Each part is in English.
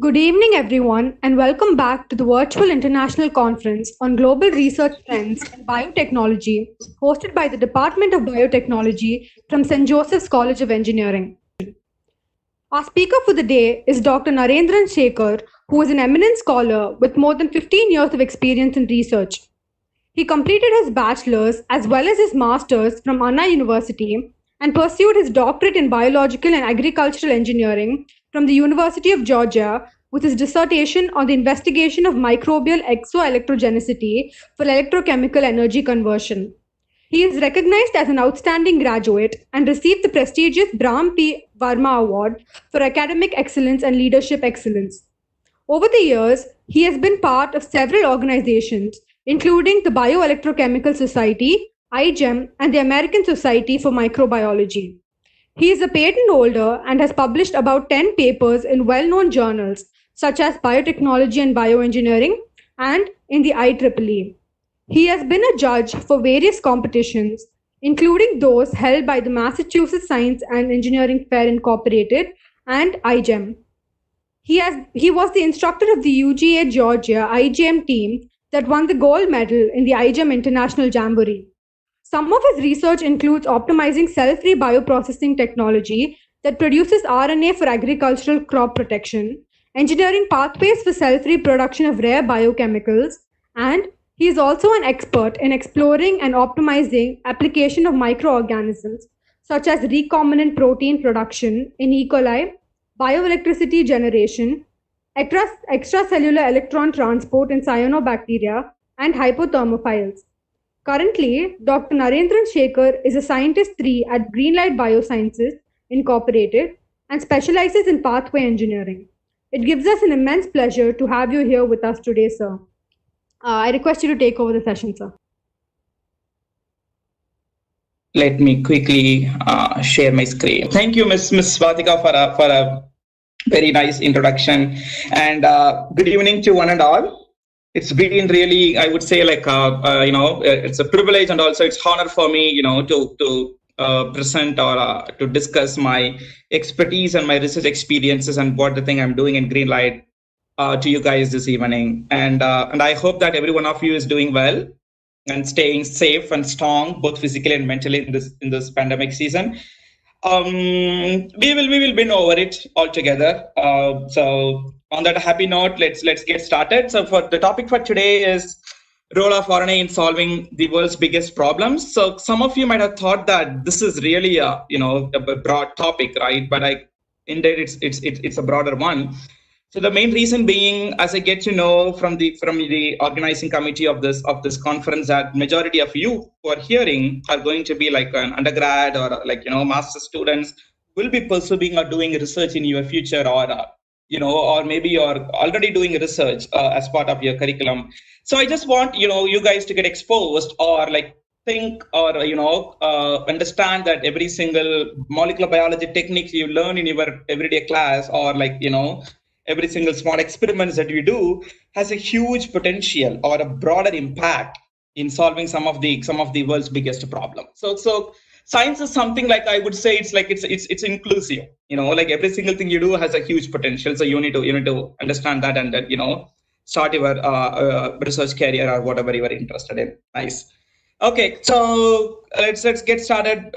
Good evening, everyone, and welcome back to the virtual international conference on global research trends in biotechnology, hosted by the Department of Biotechnology from St. Joseph's College of Engineering. Our speaker for the day is Dr. Narendran Sekar, who is an eminent scholar with more than 15 years of experience in research. He completed his bachelor's as well as his master's from Anna University and pursued his doctorate in biological and agricultural engineering from the University of Georgia with his dissertation on the investigation of microbial exoelectrogenicity for electrochemical energy conversion. He is recognized as an outstanding graduate and received the prestigious Brahm P. Varma Award for academic excellence and leadership excellence. Over the years, he has been part of several organizations, including the Bioelectrochemical Society, IGEM, and the American Society for Microbiology. He is a patent holder and has published about 10 papers in well-known journals such as Biotechnology and Bioengineering and in the IEEE. He has been a judge for various competitions, including those held by the Massachusetts Science and Engineering Fair Incorporated and IGEM. He was the instructor of the UGA Georgia IGM team that won the gold medal in the IGEM International Jamboree. Some of his research includes optimizing cell-free bioprocessing technology that produces RNA for agricultural crop protection, engineering pathways for cell-free production of rare biochemicals, and he is also an expert in exploring and optimizing application of microorganisms such as recombinant protein production in E. coli, bioelectricity generation, extracellular electron transport in cyanobacteria, and hypothermophiles. Currently, Dr. Narendran Sekar is a Scientist 3 at Greenlight Biosciences Incorporated and specializes in pathway engineering. It gives us an immense pleasure to have you here with us today, sir. I request you to take over the session, sir. Let me quickly share my screen. Thank you, Ms. Swatika, for a very nice introduction, and good evening to one and all. It's been really, I would say, like it's a privilege and also it's honor for me, to present or to discuss my expertise and my research experiences and what the thing I'm doing in Greenlight to you guys this evening. And I hope that every one of you is doing well and staying safe and strong, both physically and mentally in this pandemic season. We will win over it altogether. So on that happy note, let's get started. So for the topic for today is role of RNA in solving the world's biggest problems. So some of you might have thought that this is really a broad topic, right? But indeed it's a broader one. So the main reason being, as I get to know from the organizing committee of this conference, that majority of you who are hearing are going to be like an undergrad or master students, will be pursuing or doing research in your future, or maybe you're already doing research as part of your curriculum. So I just want you guys to get exposed or think or understand that every single molecular biology techniques you learn in your everyday class, or every single small experiments that you do has a huge potential or a broader impact in solving some of the world's biggest problems. So science is something like, I would say, it's inclusive. Every single thing you do has a huge potential. So you need to understand that and start your research career or whatever you are interested in. Nice. Okay, so let's get started.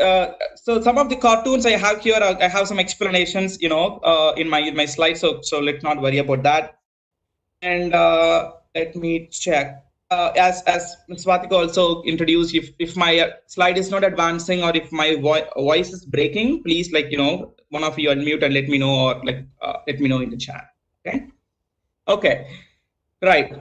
So some of the cartoons I have here, I have some explanations, in my slides. So let's not worry about that. And let me check. As Ms. Swatika also introduced, if my slide is not advancing or if my voice is breaking, please one of you unmute and let me know, or let me know in the chat. Okay. Right,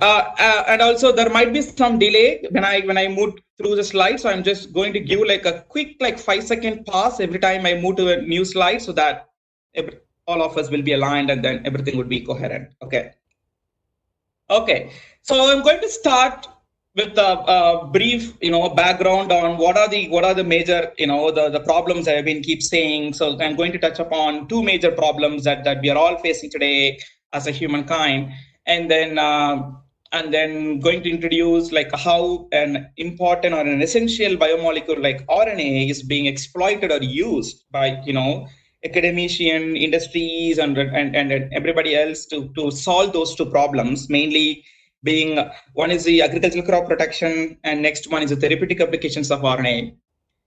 and also there might be some delay when I move through the slide, so I'm just going to give a quick 5-second pause every time I move to a new slide, so that all of us will be aligned and then everything would be coherent. Okay. So I'm going to start with a brief background on what are the major the problems I have been keep saying. So I'm going to touch upon two major problems that we are all facing today as a humankind. And then going to introduce how an important or an essential biomolecule like RNA is being exploited or used by academician, industries, and everybody else to solve those two problems, mainly being one is the agricultural crop protection, and next one is the therapeutic applications of RNA.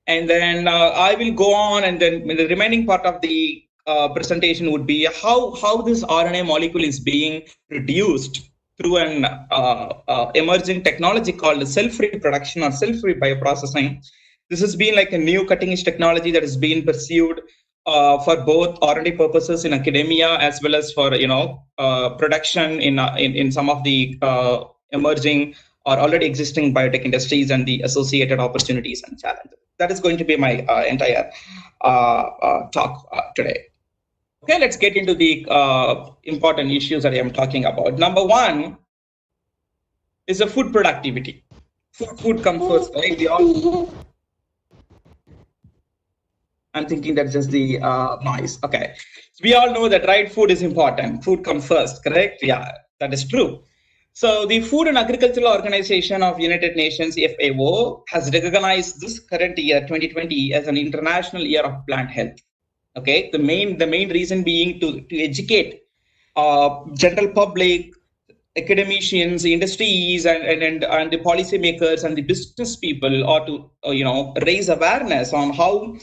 And then I will go on, and then the remaining part of the presentation would be how this RNA molecule is being produced through an emerging technology called cell-free production or cell-free bioprocessing. This has been like a new cutting-edge technology that has been pursued for both R&D purposes in academia as well as for production in some of the emerging or already existing biotech industries and the associated opportunities and challenges. That is going to be my entire talk today. Okay, let's get into the important issues that I am talking about. Number one is the food productivity. Food comes first, right? I'm thinking that's just the noise. Okay, so we all know that, right? Food is important. Food comes first, correct? Yeah, that is true. So the Food and Agricultural Organization of United Nations, FAO, has recognized this current year, 2020, as an International Year of Plant Health. Okay, the main reason being to educate general public, academicians, industries, and the policymakers and the business people, or to raise awareness on how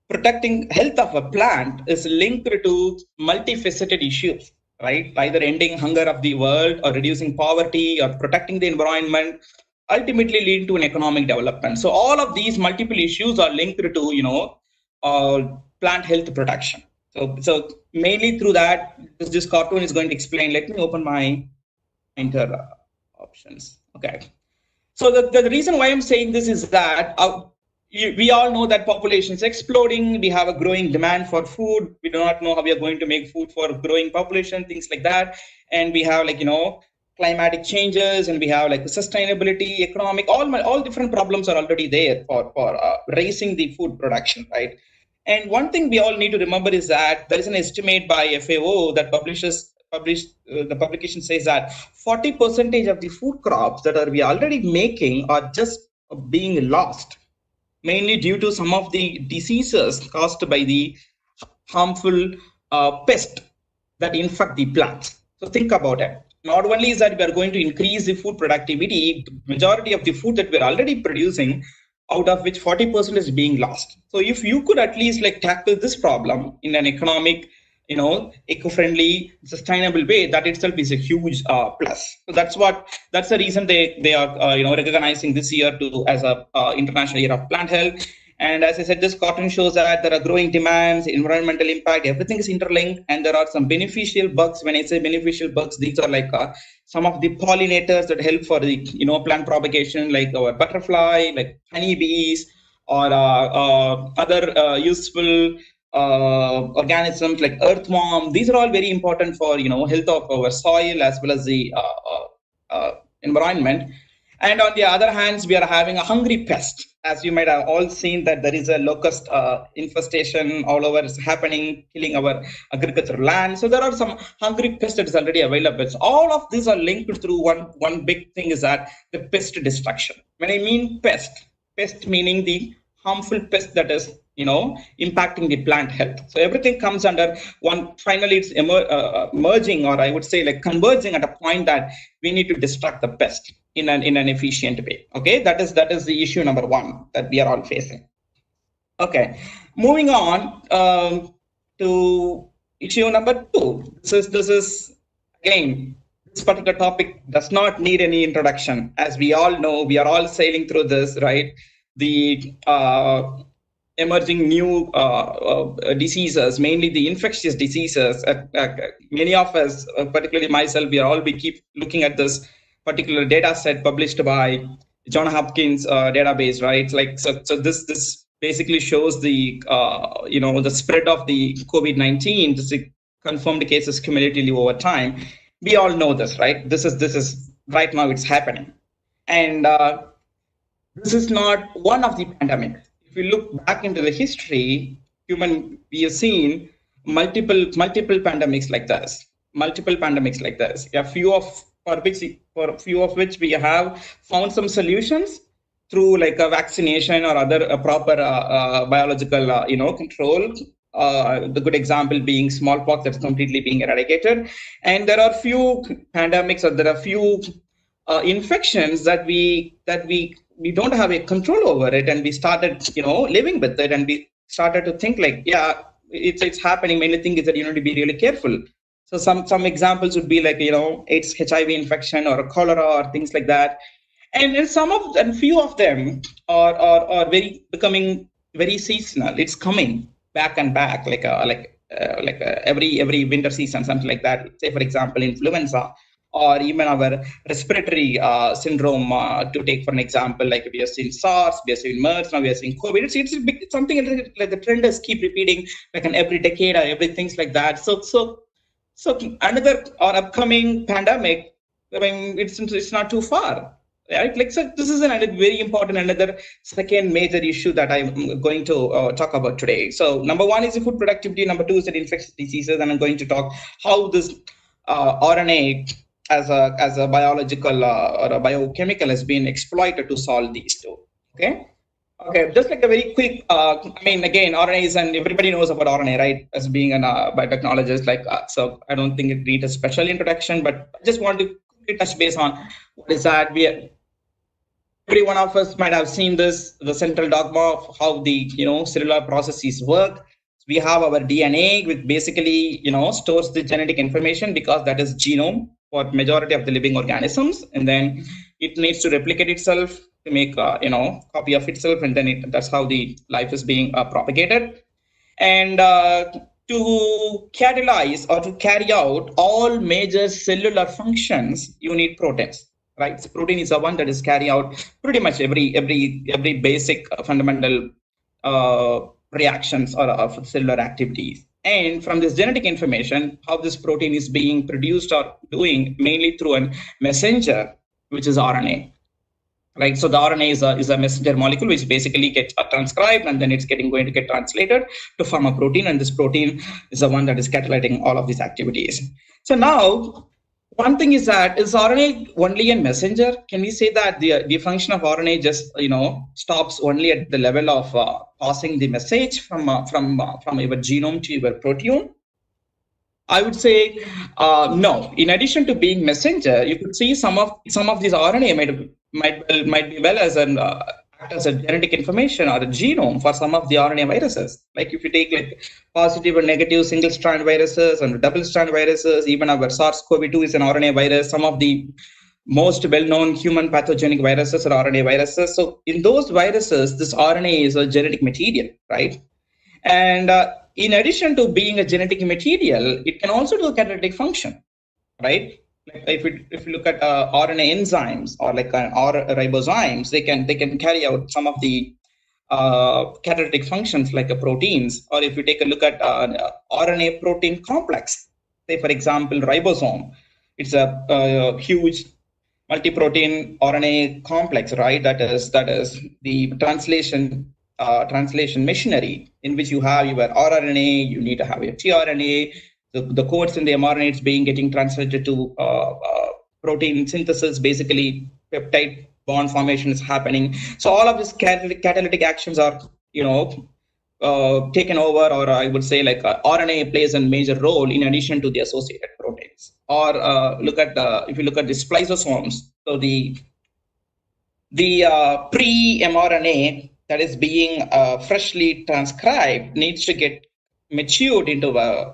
protecting health of a plant is linked to multifaceted issues, right? Either ending hunger of the world, or reducing poverty, or protecting the environment, ultimately leading to an economic development. So all of these multiple issues are linked to plant health protection. So mainly through that, this cartoon is going to explain. Let me open my enter options. Okay. So the reason why I'm saying this is that we all know that population is exploding. We have a growing demand for food. We do not know how we are going to make food for growing population, things like that. And we have climatic changes, and we have sustainability, economic, all different problems are already there for raising the food production, right? And one thing we all need to remember is that there is an estimate by FAO that the publication says that 40% of the food crops that we are already making are just being lost, mainly due to some of the diseases caused by the harmful pests that infect the plants. So think about it. Not only is that we are going to increase the food productivity, the majority of the food that we're already producing, out of which 40% is being lost. So if you could at least tackle this problem in an economic, eco-friendly, sustainable way, that itself is a huge plus. So that's the reason they are recognizing this year as a International Year of Plant Health. And as I said, this cartoon shows that there are growing demands, environmental impact, everything is interlinked, and there are some beneficial bugs. When I say beneficial bugs, these are some of the pollinators that help for the plant propagation, like our butterfly, like honeybees, or other useful organisms like earthworm. These are all very important for health of our soil as well as the environment. And on the other hand, we are having a hungry pest. As you might have all seen, that there is a locust infestation all over is happening, killing our agricultural land. So there are some hungry pests that is already available. So all of these are linked through one big thing, is that the pest destruction. When I mean pest meaning the harmful pest that is impacting the plant health. So everything comes under one. Finally, it's merging, or I would say converging at a point that we need to destruct the pest in an efficient way. Okay, that is the issue number one that we are all facing. Okay, moving on to issue number two. This is again, this particular topic does not need any introduction. As we all know, we are all sailing through this, right? The emerging new diseases, mainly the infectious diseases. Many of us, particularly myself, we keep looking at this particular data set published by John Hopkins database, right? So this basically shows the the spread of the COVID-19, the confirmed cases cumulatively over time. We all know this, right? This is right now it's happening, and this is not one of the pandemics. If we look back into the history, we have seen multiple pandemics like this. A few of which we have found some solutions through a vaccination or other proper biological control. The good example being smallpox that's completely being eradicated. And there are few pandemics, or there are few infections that we don't have a control over it, and we started living with it, and we started to think like, yeah, it's happening. Mainly thing is that you need to be really careful. So some examples would be like AIDS, HIV infection, or cholera, or things like that. And few of them are very becoming very seasonal. It's coming back and back, every winter season, something like that. Say for example, influenza, or even our respiratory syndrome, to take for an example, like we have seen SARS, we have seen MERS, now we are seeing COVID. It's something like the trend is keep repeating, like an every decade or every things like that. So another or upcoming pandemic, I mean, it's not too far. Right? Like, so this is another very important, another second major issue that I'm going to talk about today. So number one is the food productivity. Number two is the infectious diseases, and I'm going to talk how this RNA as a biological or a biochemical has been exploited to solve these two. Okay, just like a very quick, again, RNAs, and everybody knows about RNA, right? As being a biotechnologist, so I don't think it needs a special introduction, but I just want to touch base on what is that. Every one of us might have seen this, the central dogma of how the cellular processes work. We have our DNA, which basically stores the genetic information, because that is genome for majority of the living organisms, and then it needs to replicate itself to make copy of itself, and then that's how the life is being propagated. And to catalyze or to carry out all major cellular functions, you need proteins, right? So protein is the one that is carry out pretty much every basic fundamental reactions or of cellular activities. And from this genetic information, how this protein is being produced or doing, mainly through a messenger, which is RNA. Right, so the RNA is a messenger molecule which basically gets transcribed, and then it's going to get translated to form a protein, and this protein is the one that is catalyzing all of these activities. So now, one thing is that, is RNA only a messenger? Can we say that the function of RNA just stops only at the level of passing the message from your genome to your proteome? I would say no. In addition to being messenger, you could see some of these RNA might be well as as a genetic information or a genome for some of the RNA viruses. Like if you take like positive or negative single strand viruses and double strand viruses, even our SARS-CoV-2 is an RNA virus. Some of the most well-known human pathogenic viruses are RNA viruses. So in those viruses, this RNA is a genetic material, right? And in addition to being a genetic material, it can also do a catalytic function, right? Like if you look at RNA enzymes or ribozymes, they can carry out some of the catalytic functions like proteins. Or if you take a look at RNA protein complex, say for example ribosome, it's a huge multi-protein RNA complex, right? That is the translation machinery in which you have your rRNA, you need to have your tRNA, the codes in the mRNA is getting translated to protein synthesis, basically peptide bond formation is happening. So all of these catalytic actions are taken over, or I would say RNA plays a major role in addition to the associated proteins. Or if you look at the spliceosomes, so the pre-mRNA that is being freshly transcribed needs to get matured into a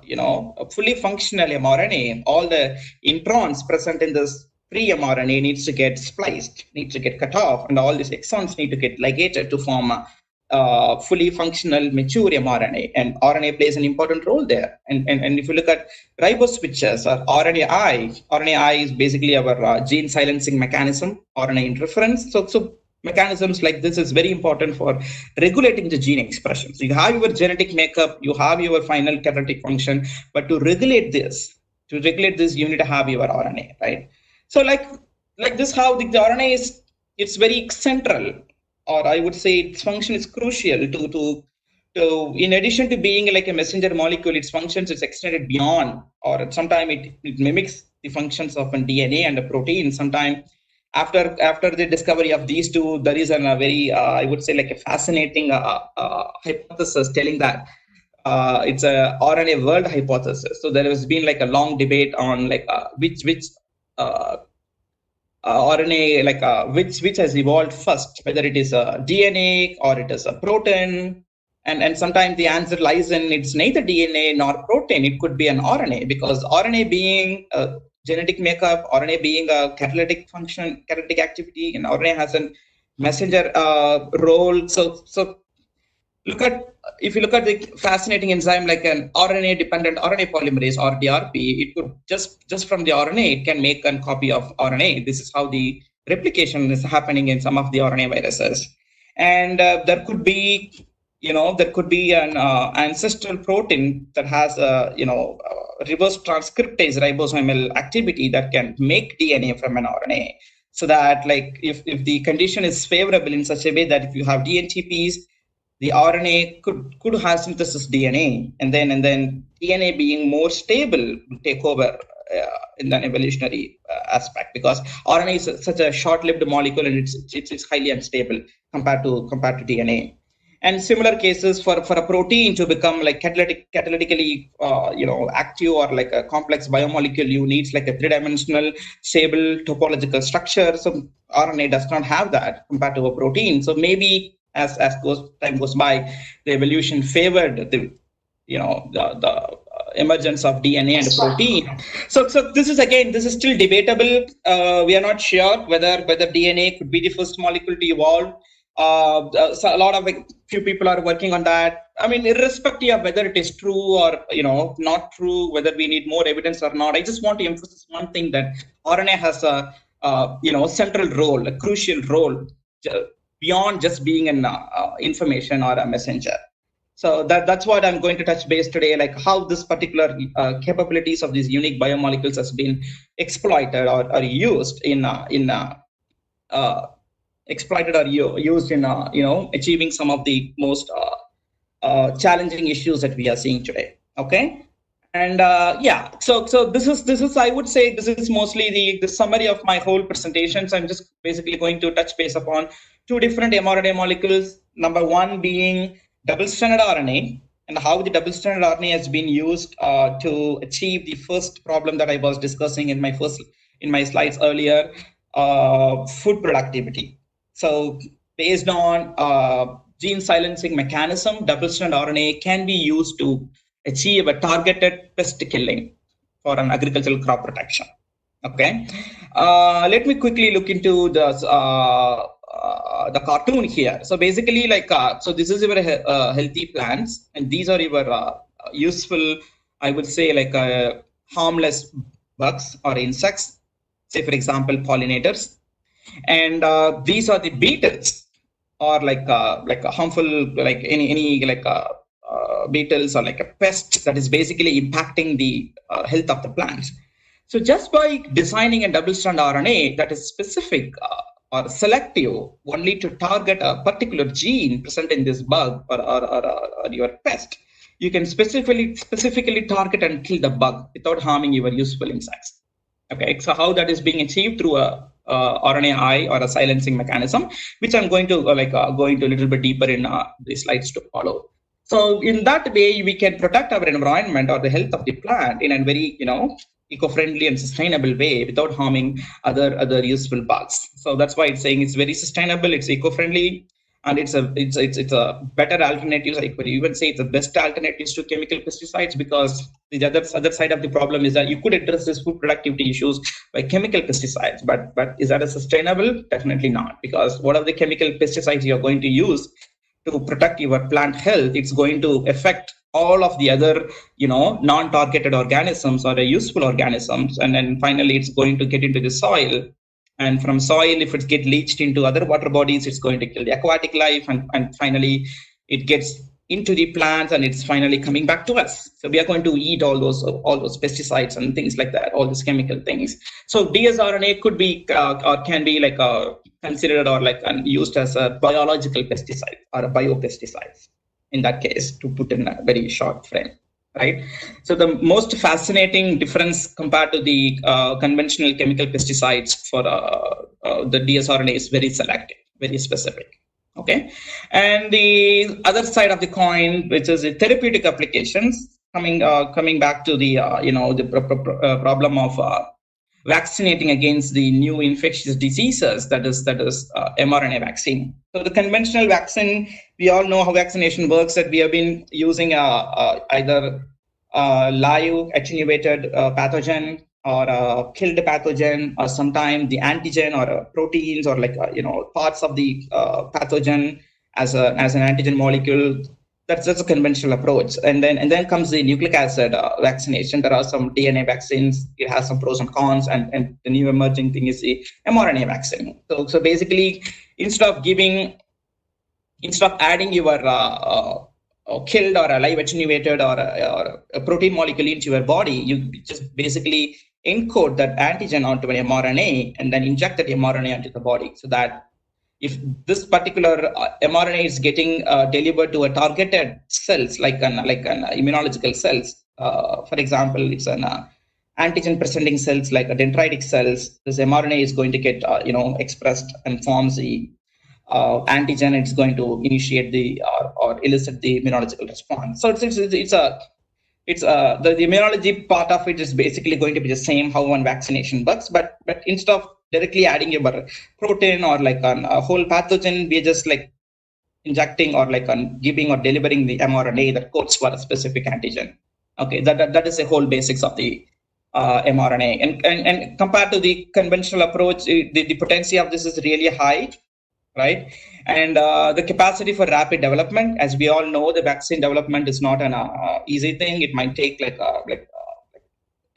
fully functional mRNA. All the introns present in this pre-mRNA needs to get spliced, needs to get cut off, and all these exons need to get ligated to form a fully functional mature mRNA. And RNA plays an important role there. And if you look at riboswitches or RNAi is basically our gene silencing mechanism, RNA interference. So mechanisms like this is very important for regulating the gene expression. So you have your genetic makeup, you have your final catalytic function, but to regulate this, you need to have your RNA, right? So like this, how the RNA is, it's very central, or I would say its function is crucial to in addition to being like a messenger molecule, its functions is extended beyond, or sometimes it mimics the functions of a DNA and a protein. Sometimes after the discovery of these two, there is a very I would say like a fascinating hypothesis telling that it's a RNA world hypothesis. So there has been like a long debate on like which uh, RNA, like which has evolved first, whether it is a DNA or it is a protein. And sometimes the answer lies in it's neither DNA nor protein. It could be an RNA, because RNA being a genetic makeup, RNA being a catalytic function, catalytic activity, and RNA has a messenger role. So if you look at the fascinating enzyme like an RNA dependent RNA polymerase or DRP, it could just from the RNA, it can make a copy of RNA. This is how the replication is happening in some of the RNA viruses. And there could be, an ancestral protein that has a, reverse transcriptase ribosomal activity that can make DNA from an RNA. So that like if the condition is favorable in such a way that if you have DNTPs, the RNA could have synthesis DNA, and then DNA being more stable will take over in an evolutionary aspect, because RNA is such a short-lived molecule and it's highly unstable compared to DNA. And similar cases for a protein to become like catalytically active or like a complex biomolecule, you need like a three-dimensional stable topological structure. So RNA does not have that compared to a protein. So maybe as time goes by, the evolution favored the emergence of DNA and protein. So this is still debatable. We are not sure whether DNA could be the first molecule to evolve. So a lot of few people are working on that. I mean, irrespective of whether it is true or not true, whether we need more evidence or not, I just want to emphasize one thing, that RNA has a central role, a crucial role, beyond just being an information or a messenger. So that's what I'm going to touch base today, like how this particular capabilities of these unique biomolecules has been exploited or used in achieving some of the most challenging issues that we are seeing today. Okay. And so this is I would say this is mostly the summary of my whole presentation. So I'm just basically going to touch base upon two different mRNA molecules. Number one being double-stranded RNA, and how the double-stranded RNA has been used to achieve the first problem that I was discussing in my slides earlier, food productivity. So based on gene silencing mechanism, double-stranded RNA can be used to achieve a targeted pest killing for an agricultural crop protection. Okay, let me quickly look into the cartoon here. So basically, so this is your healthy plants, and these are your useful, I would say, harmless bugs or insects. Say, for example, pollinators, and these are the beetles, or like a harmful, like any beetles or like a pest that is basically impacting the health of the plants. So just by designing a double-strand RNA that is specific or selective only to target a particular gene present in this bug or your pest, you can specifically target and kill the bug without harming your useful insects. Okay, so how that is being achieved through a RNAi or a silencing mechanism, which I'm going to go into a little bit deeper in the slides to follow. So in that way, we can protect our environment or the health of the plant in a very eco-friendly and sustainable way without harming other useful bugs. So that's why it's saying it's very sustainable, it's eco-friendly, and it's a better alternative. I could even say it's the best alternatives to chemical pesticides, because the other side of the problem is that you could address these food productivity issues by chemical pesticides, but is that a sustainable? Definitely not, because what are the chemical pesticides you're going to use to protect your plant health? It's going to affect all of the other non-targeted organisms or useful organisms, and then finally it's going to get into the soil, and from soil, if it gets leached into other water bodies, it's going to kill the aquatic life, and finally it gets into the plants, and it's finally coming back to us. So we are going to eat all those pesticides and things like that, all these chemical things. So dsRNA could be or can be considered or used as a biological pesticide or a biopesticide in that case, to put in a very short frame, right? So the most fascinating difference compared to the conventional chemical pesticides for the dsRNA is very selective, very specific. Okay, and the other side of the coin, which is the therapeutic applications, coming back to the the problem of vaccinating against the new infectious diseases, that is mRNA vaccine. So the conventional vaccine, we all know how vaccination works, that we have been using either live attenuated pathogen or killed pathogen, or sometimes the antigen or proteins, or like parts of the pathogen as an antigen molecule. That's a conventional approach. And then comes the nucleic acid vaccination. There are some DNA vaccines. It has some pros and cons, and the new emerging thing is the mRNA vaccine. So basically, instead of adding your killed or a live attenuated or a protein molecule into your body, you just basically encode that antigen onto an mRNA and then inject that mRNA into the body, so that if this particular mRNA is getting delivered to a targeted cells, like an immunological cells, for example, it's an antigen presenting cells like a dendritic cells, this mRNA is going to get expressed and forms the antigen. It's going to initiate the or elicit the immunological response. So the immunology part of it is basically going to be the same how one vaccination works, but instead of directly adding your protein or like a whole pathogen, we're just like injecting or like giving or delivering the mRNA that codes for a specific antigen. Okay, that is the whole basics of the mRNA. And compared to the conventional approach, the potency of this is really high, right? And the capacity for rapid development, as we all know, the vaccine development is not an easy thing. It might take like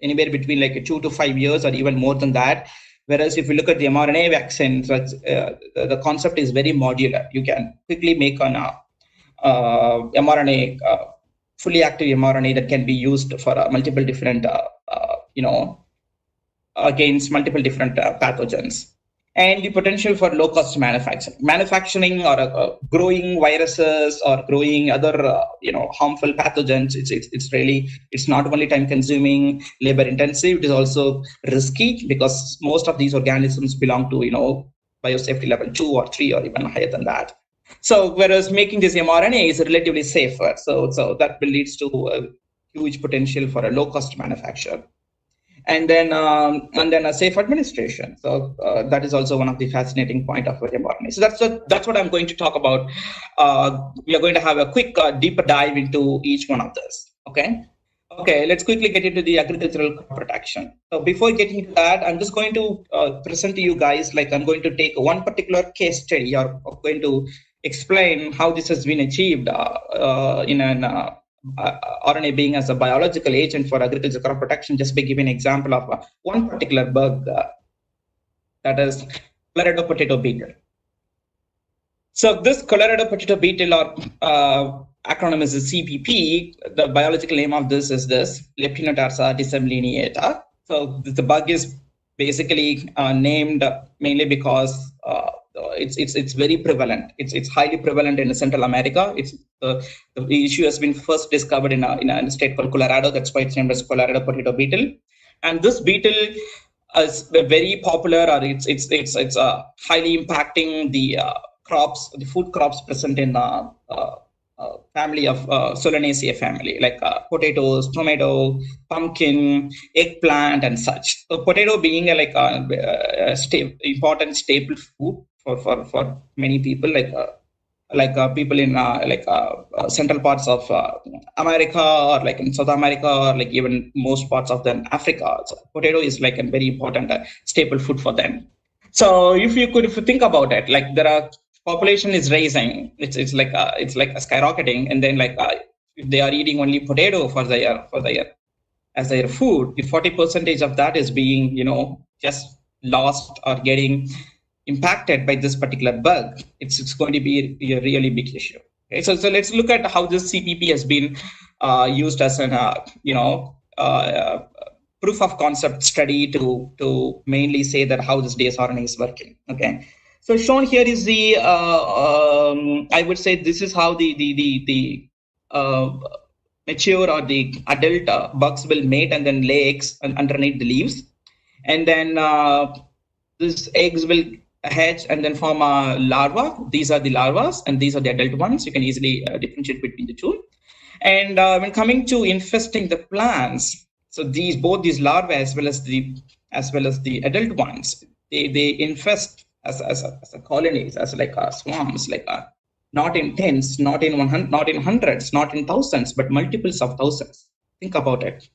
anywhere between like 2 to 5 years or even more than that. Whereas if you look at the mRNA vaccines, the concept is very modular. You can quickly make an mRNA, fully active mRNA that can be used for multiple different, against multiple different pathogens. And the potential for low-cost manufacturing or growing viruses or growing other harmful pathogens. It's not only time-consuming, labor-intensive. It is also risky because most of these organisms belong to biosafety level 2 or 3 or even higher than that. So whereas making this mRNA is relatively safer, so that will lead to a huge potential for a low-cost manufacture. And then a safe administration. So that is also one of the fascinating point of mRNA. So that's what I'm going to talk about. We are going to have a quick deeper dive into each one of this. Okay, let's quickly get into the agricultural crop protection. So before getting to that, I'm just going to present to you guys, like I'm going to take one particular case study, or going to explain how this has been achieved in an RNA being as a biological agent for agricultural crop protection, just by giving an example of one particular bug, that is Colorado potato beetle. So this Colorado potato beetle, or acronym is CPP, the biological name of this is this Leptinotarsa disseminata. So the bug is basically named mainly because it's very prevalent. It's highly prevalent in Central America. The issue has been first discovered in a state called Colorado. That's why it's named as Colorado potato beetle. And this beetle is very popular, or it's highly impacting the crops, the food crops present in family of Solanaceae family, like potatoes, tomato, pumpkin, eggplant, and such. So potato being important staple food for many people, like people in central parts of America, or like in South America, or like even most parts of Africa. So potato is like a very important staple food for them. So if you think about it, like there are population is rising, it's like skyrocketing, and then if they are eating only potato for their as their food, the 40% of that is being just lost or getting impacted by this particular bug. It's going to be a really big issue. Okay, so let's look at how this CPP has been used as an proof of concept study to mainly say that how this dsRNA is working. Okay, so shown here is the I would say this is how the mature or the adult bugs will mate and then lay eggs underneath the leaves, and then these eggs will a hedge and then form a larva. These are the larvas and these are the adult ones. You can easily differentiate between the two. And when coming to infesting the plants, so both these larvae as well as the adult ones, they infest as a colonies, as like swarms, like not in tens, not in hundreds, not in thousands, but multiples of thousands. Think about it.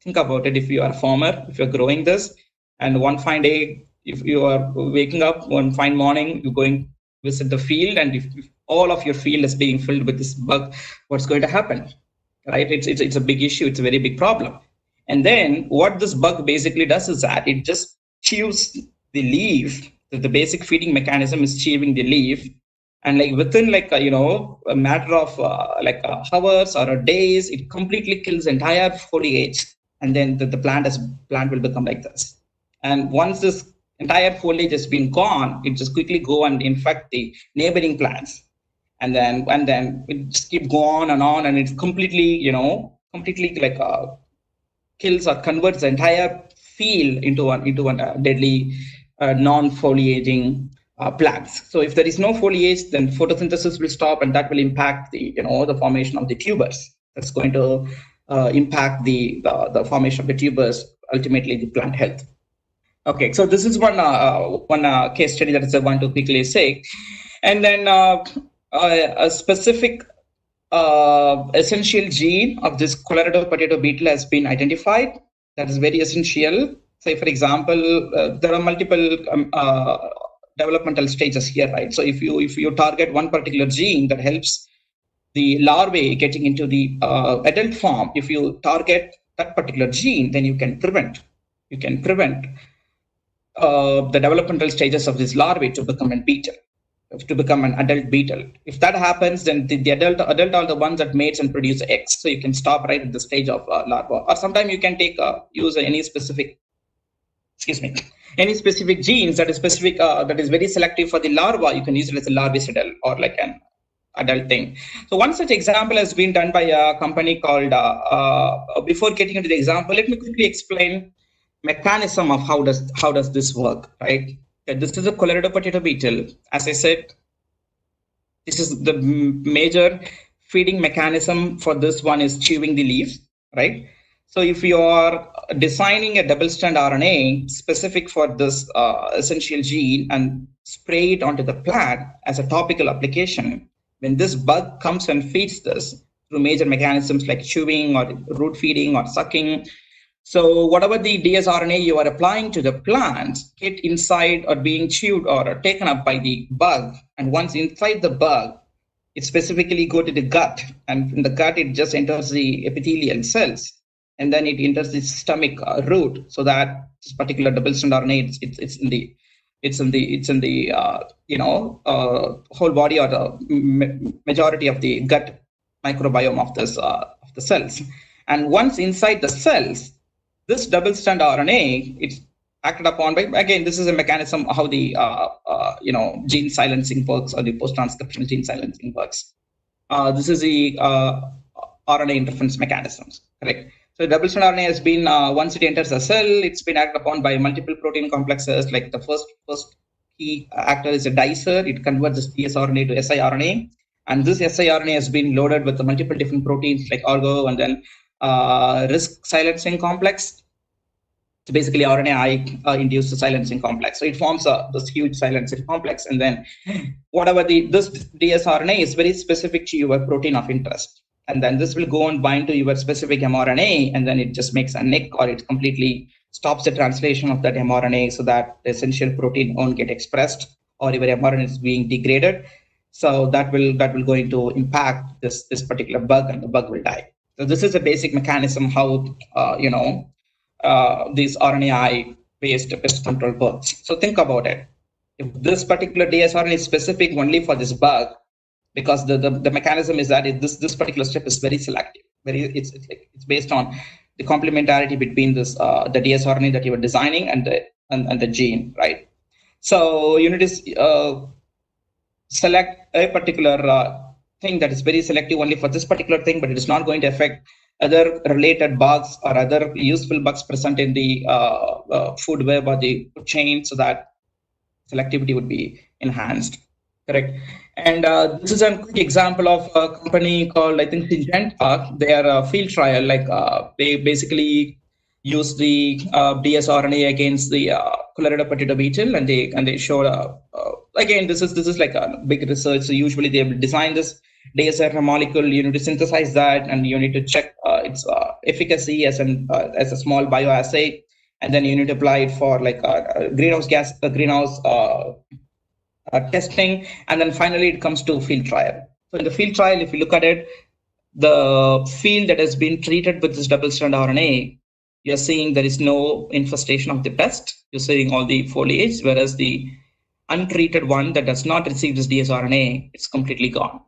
Think about it. If you are a farmer, if you're growing this, and one fine day, if you are waking up one fine morning, you're going to visit the field, and if all of your field is being filled with this bug, what's going to happen? Right? It's a big issue. It's a very big problem. And then what this bug basically does is that it just chews the leaf. The basic feeding mechanism is chewing the leaf, and like within a matter of hours or days, it completely kills entire foliage, and then the plant will become like this. And once this entire foliage has been gone, it just quickly go and infect the neighboring plants, and then it just keep go on, and it's completely kills or converts the entire field into one deadly non-foliaging plants. So if there is no foliage, then photosynthesis will stop, and that will impact the formation of the tubers. That's going to impact the formation of the tubers, ultimately the plant health. Okay, so this is one case study that I want to quickly say, and then a specific essential gene of this Colorado potato beetle has been identified. That is very essential. Say, for example, there are multiple developmental stages here, right? So if you target one particular gene that helps the larvae getting into the adult form, if you target that particular gene, then you can prevent the developmental stages of this larvae to become a beetle, to become an adult beetle. If that happens, then the adult are the ones that mates and produce eggs. So you can stop right at the stage of larva. Or sometimes you can use any specific genes that is specific, that is very selective for the larva. You can use it as a larvicidal or like an adult thing. So one such example has been done by a company called, before getting into the example, let me quickly explain mechanism of how does this work, right? This is a Colorado potato beetle. As I said, this is the major feeding mechanism for this one is chewing the leaves, right? So if you are designing a double-strand RNA specific for this essential gene and spray it onto the plant as a topical application, when this bug comes and feeds this through major mechanisms like chewing or root feeding or sucking, so whatever the dsRNA you are applying to the plant get inside or being chewed or taken up by the bug, and once inside the bug, it specifically go to the gut, and in the gut it just enters the epithelial cells, and then it enters the stomach root, so that this particular double-strand RNA it's in the whole body or the majority of the gut microbiome of this of the cells, and once inside the cells, this double-strand RNA, it's acted upon by, again, this is a mechanism how the gene silencing works, or the post-transcriptional gene silencing works. This is the RNA interference mechanisms, correct? So double-strand RNA has been, once it enters a cell, it's been acted upon by multiple protein complexes. Like the first key actor is a dicer. It converts this dsRNA to siRNA. And this siRNA has been loaded with the multiple different proteins like oligo and then RISC silencing complex. So basically RNAi induced silencing complex. So it forms this huge silencing complex. And then whatever this dsRNA is very specific to your protein of interest. And then this will go and bind to your specific mRNA, and then it just makes a nick, or it completely stops the translation of that mRNA so that the essential protein won't get expressed, or your mRNA is being degraded. So that will going to impact this particular bug, and the bug will die. So this is a basic mechanism how these RNAi-based pest control works. So think about it. If this particular dsRNA is specific only for this bug, because the mechanism is that this particular step is very selective. It's based on the complementarity between this the dsRNA that you are designing and the gene, right? So you need to select a particular thing that is very selective only for this particular thing, but it is not going to affect other related bugs or other useful bugs present in the food web or the food chain, so that selectivity would be enhanced. Correct. And this is a quick example of a company called, I think, Syngenta. Their field trial, they basically use the dsRNA against the Colorado potato beetle, and they showed again, this is like a big research. So usually they will design this dsRNA molecule. You need to synthesize that, and you need to check its efficacy as a small bioassay, and then you need to apply it for like greenhouse testing, and then finally it comes to field trial. So in the field trial, if you look at it, the field that has been treated with this double-strand RNA, you're seeing there is no infestation of the pest. You're seeing all the foliage, whereas the untreated one that does not receive this dsRNA, it's completely gone.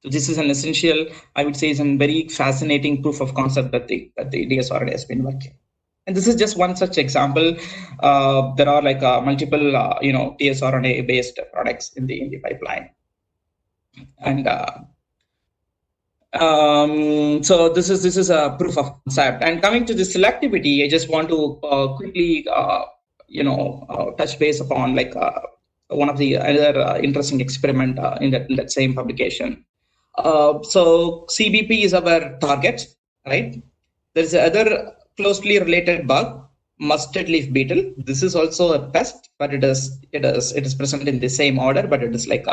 So this is an essential, I would say, is a very fascinating proof of concept that the dsRNA has been working. And this is just one such example. There are like multiple, dsRNA-based products in the pipeline. And so this is a proof of concept. And coming to the selectivity, I just want to quickly, touch base upon like one of the other interesting experiment in that same publication. So CBP is our target, right? There is another closely related bug, mustard leaf beetle. This is also a pest, but it is present in the same order, but it is like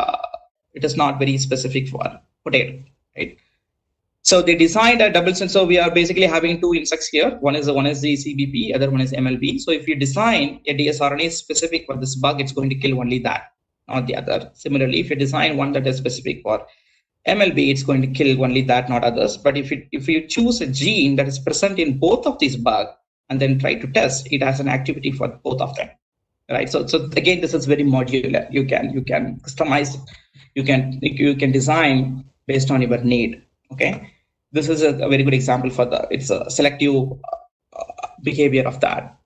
it is not very specific for potato, right? So they designed a double strand. So we are basically having two insects here. One is the CBP, other one is MLB. So if you design a dsRNA specific for this bug, it's going to kill only that, not the other. Similarly, if you design one that is specific for MLB, it's going to kill only that, not others. But if you choose a gene that is present in both of these bugs and then try to test, it has an activity for both of them, right? So again, this is very modular. You can customize, you can design based on your need. Okay, this is a very good example for it's a selective behavior of that.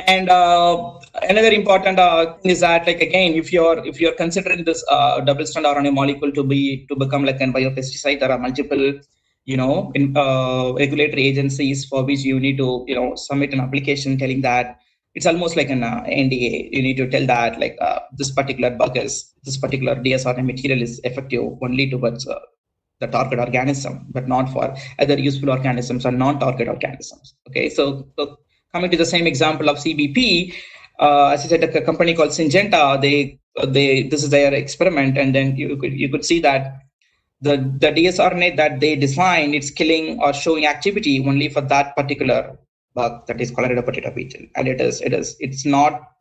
And another important thing is that, like, again, if you're considering this double-strand RNA molecule to become like a biopesticide, there are multiple regulatory agencies for which you need to submit an application telling that it's almost like an NDA. You need to tell that like this particular dsRNA material is effective only towards the target organism, but not for other useful organisms or non-target organisms. Okay, so coming to the same example of CBP, as I said, a company called Syngenta, this is their experiment, and then you could see that the dsRNA that they designed, it's killing or showing activity only for that particular bug, that is Colorado potato beetle, and it's not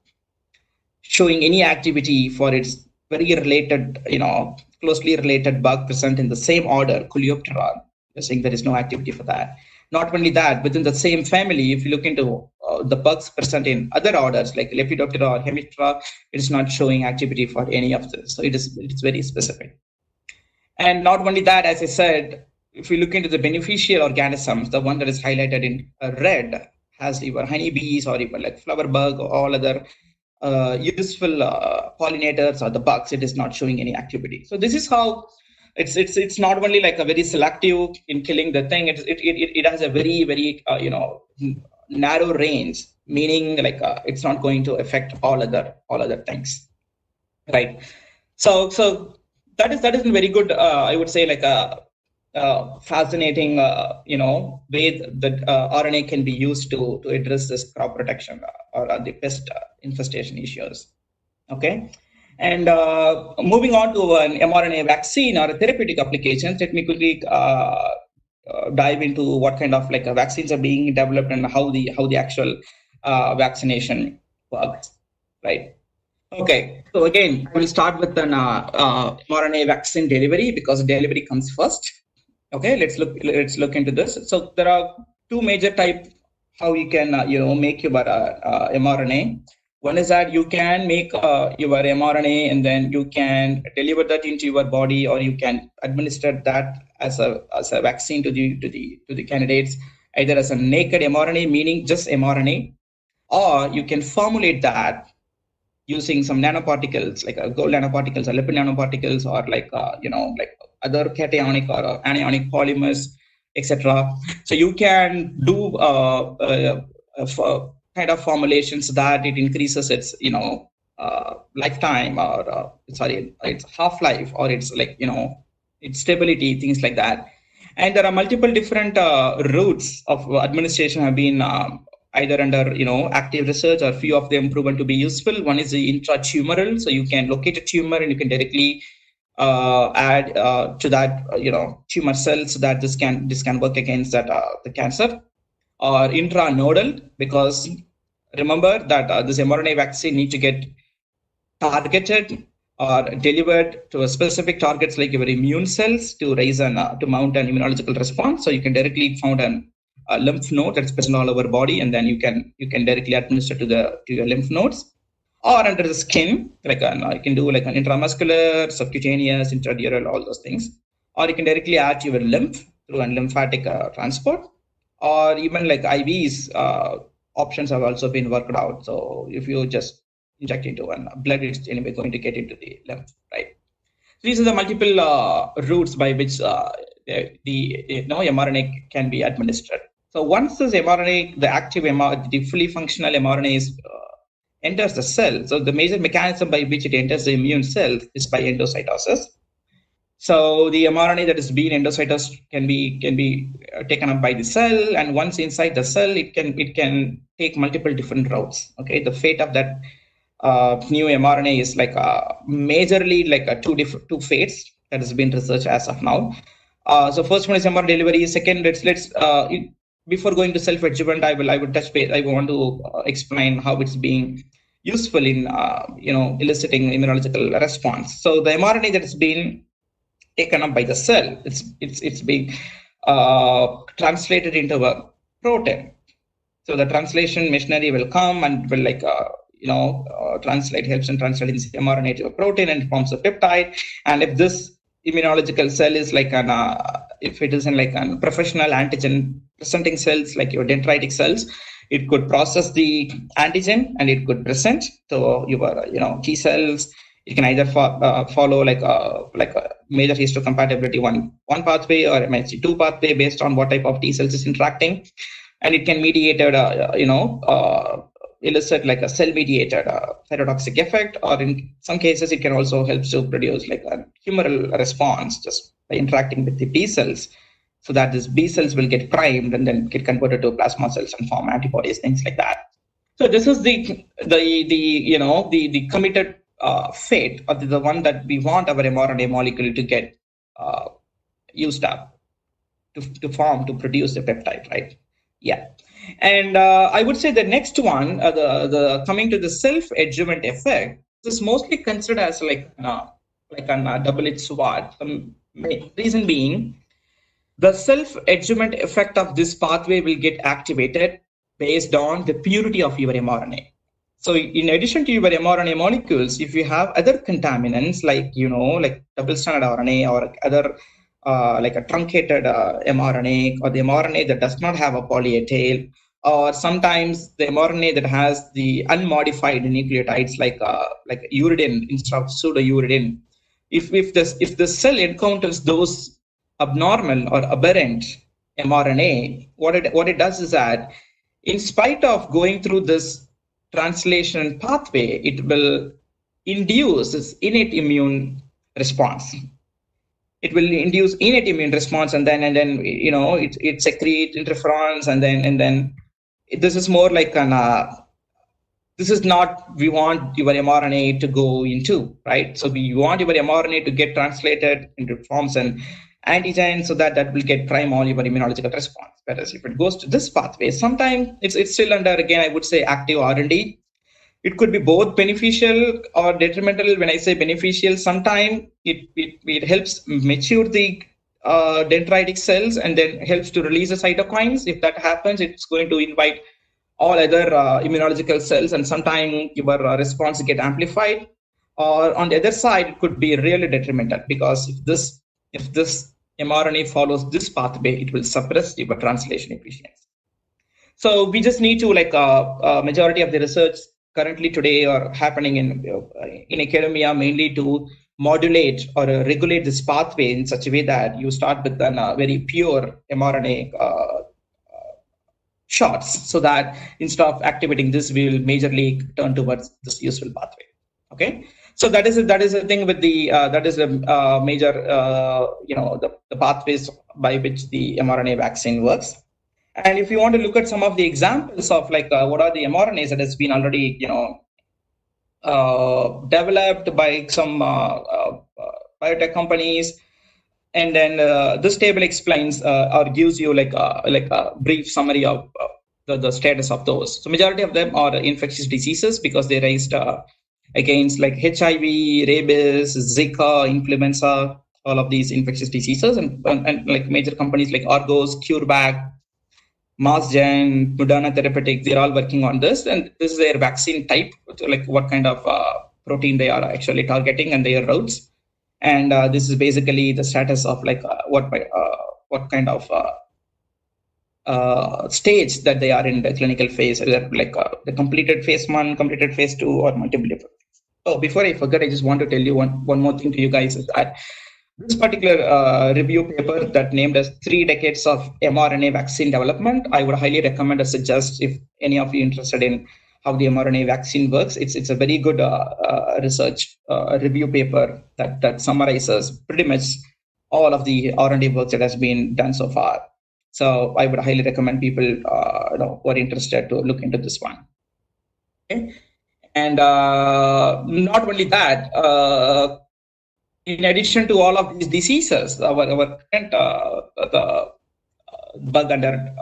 showing any activity for its very related, closely related bug present in the same order, Coleoptera. You're saying there is no activity for that. Not only that, within the same family, if you look into the bugs present in other orders like Lepidoptera or Hemiptera, it is not showing activity for any of this. So it's very specific. And not only that, as I said, if you look into the beneficial organisms, the one that is highlighted in red has your honeybees or even like flower bug or all other useful pollinators or the bugs, it is not showing any activity. So this is how it's not only like a very selective in killing the thing. It has a very narrow range, meaning like it's not going to affect all other things, right? So that is a very good, I would say, like a fascinating way that RNA can be used to address this crop protection or the pest infestation issues. Okay. And moving on to an mRNA vaccine or a therapeutic applications, let me quickly dive into what kind of like vaccines are being developed and how the actual vaccination works, right? Okay, so again, I will start with an mRNA vaccine delivery because delivery comes first. Okay, let's look into this. So there are two major types how you can make your mRNA. One is that you can make your mRNA and then you can deliver that into your body, or you can administer that as a vaccine to the candidates, either as a naked mRNA, meaning just mRNA, or you can formulate that using some nanoparticles like gold nanoparticles or lipid nanoparticles, or like like other cationic or anionic polymers, etc. So you can do kind of formulations that it increases its lifetime, or its half-life, or its its stability, things like that. And there are multiple different routes of administration have been either under active research, or few of them proven to be useful. One is the intratumoral, so you can locate a tumor and you can directly add to that tumor cells, so that this can work against that the cancer. Or intranodal, because remember that this mRNA vaccine need to get targeted or delivered to a specific targets like your immune cells to raise an to mount an immunological response. So you can directly found a lymph node that's present all over body, and then you can directly administer to your lymph nodes. Or under the skin, you can do like an intramuscular, subcutaneous, intradural, all those things. Or you can directly add to your lymph through a lymphatic transport. Or even like IVs options have also been worked out. So if you just inject into one blood, it's anyway going to get into the lymph, right? So these are the multiple routes by which the mRNA can be administered. So once this mRNA, the active mRNA, the fully functional mRNA enters the cell, so the major mechanism by which it enters the immune cell is by endocytosis. So the mRNA that is being endocytosed can be taken up by the cell, and once inside the cell, it can take multiple different routes. Okay, the fate of that new mRNA is majorly two fates that has been researched as of now. So first one is mRNA delivery. Second, let's before going to self-adjuvant, I would touch base. I want to explain how it's being useful in eliciting immunological response. So the mRNA that is being taken up by the cell, it's being translated into a protein. So the translation machinery will come and will helps in translating this mRNA to a protein and forms a peptide. And if this immunological cell is if it is in a professional antigen presenting cells like your dendritic cells, it could process the antigen and it could present to your T cells. It can either follow a major histocompatibility one pathway or MHC2 pathway based on what type of T cells is interacting, and it can mediate elicit a cell-mediated cytotoxic effect, or in some cases it can also help to produce a humoral response just by interacting with the B cells, so that these B cells will get primed and then get converted to plasma cells and form antibodies, things like that. So this is the committed fate, or the one that we want our mRNA molecule to get used up to produce the peptide, right? Yeah. And I would say the next one, the coming to the self-adjuvant effect, this is mostly considered as a double-edged sword. Reason being, the self-adjuvant effect of this pathway will get activated based on the purity of your mRNA. So in addition to your mRNA molecules, if you have other contaminants like double-stranded RNA or other like a truncated mRNA, or the mRNA that does not have a poly-A tail, or sometimes the mRNA that has the unmodified nucleotides like uridine instead of pseudouridine. If the cell encounters those abnormal or aberrant mRNA, what it does is that, in spite of going through this translation pathway, it will induce this innate immune response. It will induce innate immune response, and then it secretes interferons, and then this is more like this is not we want your mRNA to go into, right? So we want your mRNA to get translated into forms an antigen, so that will get prime all your immunological response. Whereas if it goes to this pathway, sometimes it's still under, again, I would say, active R&D. It could be both beneficial or detrimental. When I say beneficial, sometimes it helps mature the dendritic cells and then helps to release the cytokines. If that happens, it's going to invite all other immunological cells, and sometimes your response get amplified. Or on the other side, it could be really detrimental, because if this mRNA follows this pathway, it will suppress your translation efficiency. So we just need to, majority of the research currently today are happening in academia, mainly to modulate or regulate this pathway in such a way that you start with a very pure mRNA shots, so that instead of activating this, we will majorly turn towards this useful pathway. Okay, so that is a thing with the that is a major the pathways by which the mRNA vaccine works. And if you want to look at some of the examples of like what are the mRNAs that has been already developed by some biotech companies, and then this table explains or gives you like a brief summary of the status of those. So majority of them are infectious diseases because they raised against like HIV, rabies, Zika, influenza, all of these infectious diseases, and like major companies like Argos, CureVac, Massgen, Moderna Therapeutics, they're all working on this, and this is their vaccine type, like what kind of protein they are actually targeting and their routes. And this is basically the status of like what kind of stage that they are in the clinical phase, either like the completed phase 1, completed phase 2, or multiple different. Oh, before I forget, I just want to tell you one more thing to you guys, is that this particular review paper that named as 3 decades of mRNA vaccine development, I would highly recommend or suggest if any of you interested in how the mRNA vaccine works. It's a very good research review paper that summarizes pretty much all of the R&D work that has been done so far. So I would highly recommend people who are interested to look into this one. Okay. And not only that, in addition to all of these diseases, our current the bug under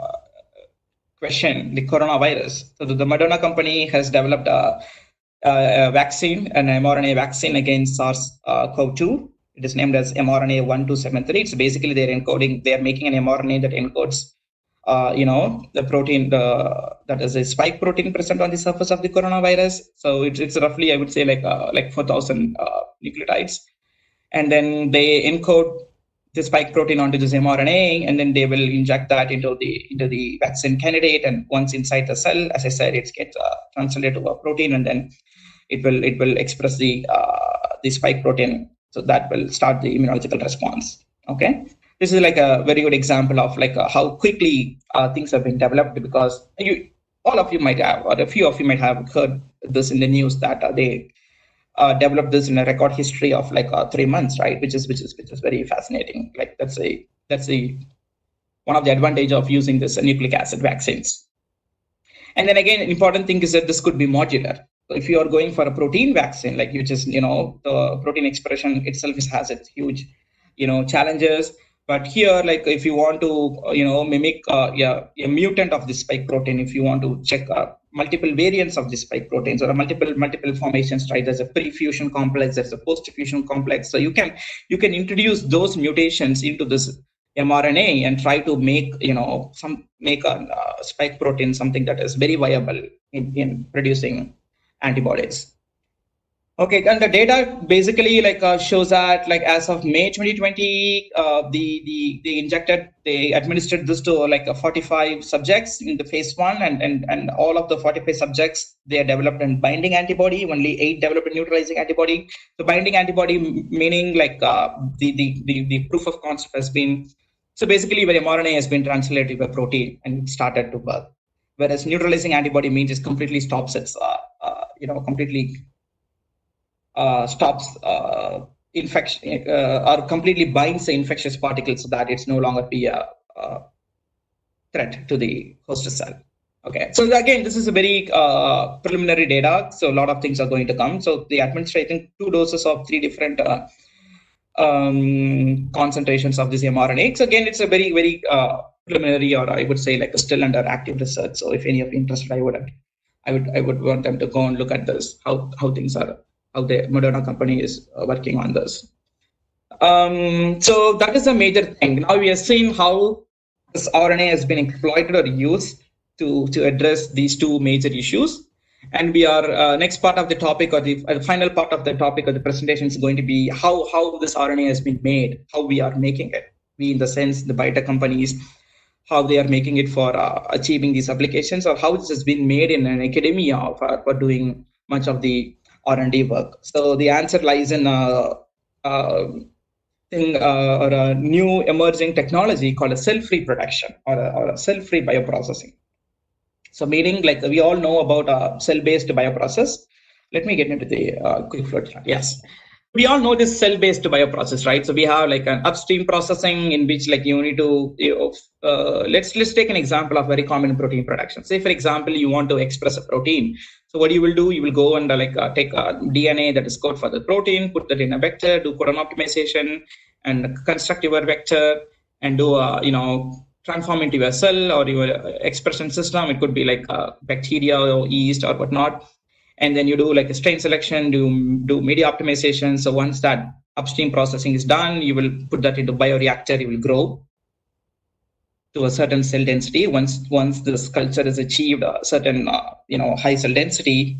question, the coronavirus. So the Moderna company has developed a vaccine, an mRNA vaccine against SARS-CoV-2. It is named as mRNA 1273. It's basically they're making an mRNA that encodes the protein that is a spike protein present on the surface of the coronavirus. So it's roughly, I would say, like 4,000 nucleotides. And then they encode the spike protein onto this mRNA, and then they will inject that into the vaccine candidate. And once inside the cell, as I said, it gets translated to a protein, and then it will express the spike protein. So that will start the immunological response. Okay, this is like a very good example of like how quickly things have been developed, because all of you might have, or a few of you might have heard this in the news that they developed this in a record history of like 3 months, right? Which is very fascinating. Like that's one of the advantage of using this nucleic acid vaccines. And then again, important thing is that this could be modular. So if you are going for a protein vaccine, like the protein expression itself has its huge challenges. But here, like if you want to mimic a mutant of the spike protein, if you want to check multiple variants of the spike proteins or multiple formations, right? There's a pre-fusion complex, there's a post-fusion complex. So you can introduce those mutations into this mRNA and try to make a spike protein something that is very viable in producing antibodies. Okay, and the data basically shows that like as of May 2020, they administered this to like 45 subjects in the phase 1, and all of the 45 subjects, they developed a binding antibody. Only 8 developed a neutralizing antibody. The binding antibody meaning like the proof of concept has been, so basically where mRNA has been translated to a protein and started to work. Whereas neutralizing antibody means it completely stops its stops infection or completely binds the infectious particles so that it's no longer be a threat to the host cell. Okay, so again, this is a very preliminary data. So a lot of things are going to come. So they administer, I think, 2 doses of 3 different concentrations of this mRNA. So again, it's a very, very preliminary, or I would say like still under active research. So if any of you interested, I would want them to go and look at this, how things are, how the Moderna company is working on this. So that is a major thing. Now we are seeing how this RNA has been exploited or used to address these 2 major issues. And we are next part of the topic, or the final part of the topic of the presentation is going to be how this RNA has been made, how we are making it. We, in the sense, the biotech companies, how they are making it for achieving these applications, or how this has been made in an academia for doing much of the R&D work. So the answer lies in or a new emerging technology called a cell-free production or a cell-free bioprocessing. So meaning like we all know about cell-based bioprocess. Let me get into the quick flow chart. Yes. We all know this cell-based bioprocess, right? So we have like an upstream processing in which like you need to, let's take an example of very common protein production. Say for example, you want to express a protein. So what you will do, you will go and take a DNA that is code for the protein, put that in a vector, do codon optimization, and construct your vector and do transform into your cell or your expression system. It could be like bacteria or yeast or whatnot. And then you do like a strain selection, do media optimization. So once that upstream processing is done, you will put that into bioreactor. You will grow to a certain cell density. Once this culture has achieved a certain high cell density,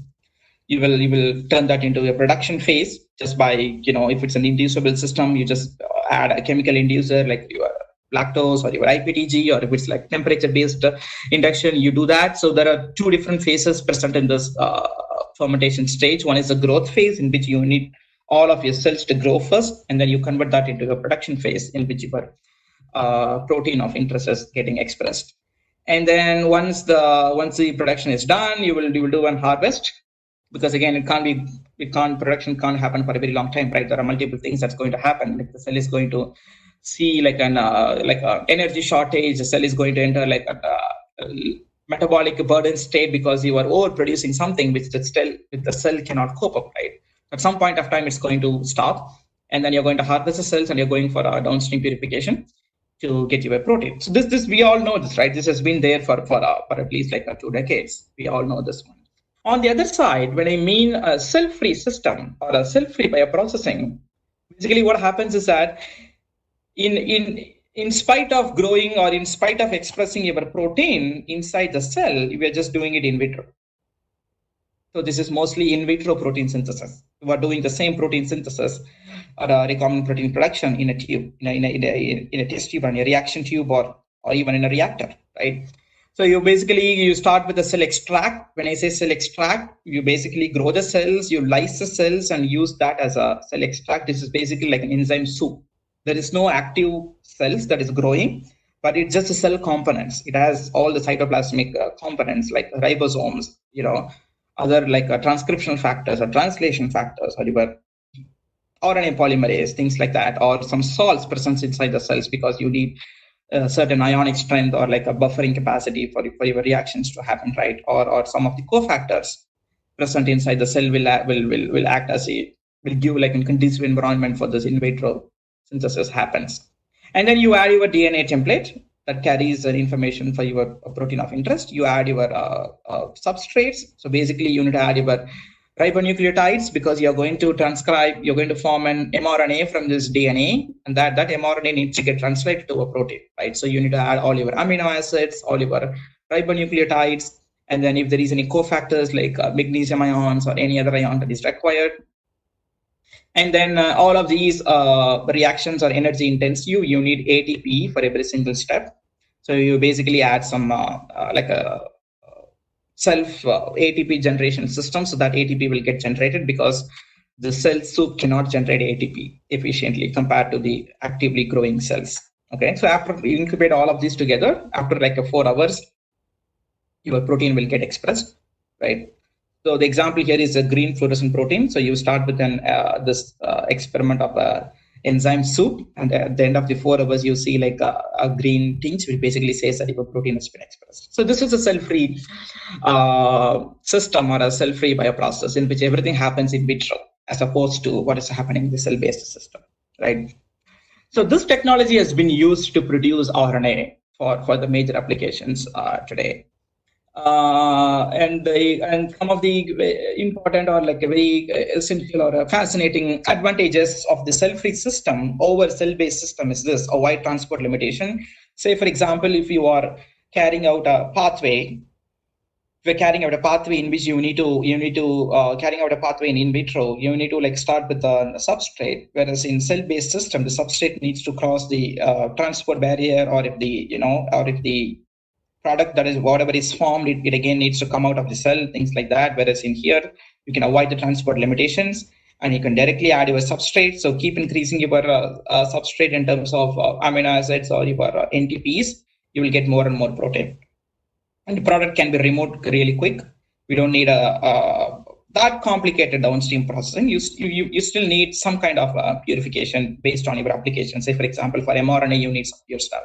you will turn that into a production phase just by if it's an inducible system, you just add a chemical inducer like your lactose or your IPTG, or if it's like temperature-based induction, you do that. So there are two different phases present in this fermentation stage. One is the growth phase, in which you need all of your cells to grow first, and then you convert that into a production phase in which your protein of interest is getting expressed. And then once the production is done, you will do one harvest, because again production can't happen for a very long time, right? There are multiple things that's going to happen. Like the cell is going to see like an energy shortage. The cell is going to enter like a metabolic burden state because you are overproducing something which the cell cannot cope up, right? At some point of time, it's going to stop, and then you're going to harvest the cells and you're going for a downstream purification to get your protein. So this we all know this, right? This has been there for at least like 2 decades. We all know this one. On the other side, when I mean a cell-free system or a cell-free bioprocessing, basically what happens is that in spite of growing or in spite of expressing your protein inside the cell, we are just doing it in vitro. So this is mostly in vitro protein synthesis. We are doing the same protein synthesis or recombinant protein production in a tube, in a test tube, or in a reaction tube, or even in a reactor, right? So you start with the cell extract. When I say cell extract, you basically grow the cells, you lyse the cells and use that as a cell extract. This is basically like an enzyme soup. There is no active cells that is growing, but it's just the cell components. It has all the cytoplasmic components like ribosomes, other like transcriptional factors or translation factors, or your RNA polymerase, things like that, or some salts present inside the cells because you need a certain ionic strength or like a buffering capacity for your reactions to happen, right? Or some of the cofactors present inside the cell will act as will give like a conducive environment for this in vitro synthesis happens. And then you add your DNA template that carries information for your protein of interest. You add your substrates. So basically you need to add your ribonucleotides because you're going to form an mRNA from this DNA, and that mRNA needs to get translated to a protein, right? So you need to add all your amino acids, all your ribonucleotides, and then if there is any cofactors like magnesium ions or any other ion that is required. And then all of these reactions are energy intensive. You need ATP for every single step. So you basically add some like a self ATP generation system, so that ATP will get generated because the cell soup cannot generate ATP efficiently compared to the actively growing cells. Okay, so after you incubate all of these together, after like 4 hours, your protein will get expressed, right? So the example here is a green fluorescent protein. So you start with this experiment of enzyme soup, and at the end of the 4 hours, you see like a green tinge, which basically says that your protein has been expressed. So this is a cell-free system or a cell-free bioprocess in which everything happens in vitro, as opposed to what is happening in the cell-based system, right? So this technology has been used to produce RNA for the major applications today. And some of the important or like a very essential or fascinating advantages of the cell-free system over cell-based system is this: a wide transport limitation. Say, for example, if you are carrying out a pathway, in which you need to carrying out a pathway in vitro, you need to like start with a substrate, whereas in cell-based system, the substrate needs to cross the transport barrier, or if the product that is whatever is formed, it again needs to come out of the cell, things like that. Whereas in here, you can avoid the transport limitations and you can directly add your substrate. So keep increasing your substrate in terms of amino acids or your NTPs, you will get more and more protein. and the product can be removed really quick. We don't need a that complicated downstream processing. You still need some kind of purification based on your application. Say, for example, for mRNA, you need some pure stuff.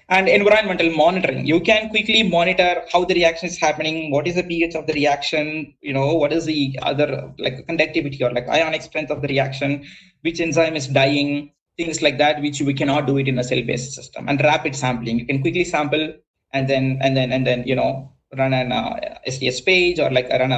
And environmental monitoring, you can quickly monitor how the reaction is happening, what is the pH of the reaction, what is the other like conductivity or like ionic strength of the reaction, which enzyme is dying, things like that, which we cannot do it in a cell-based system. And rapid sampling, you can quickly sample and then run an STS page, or like run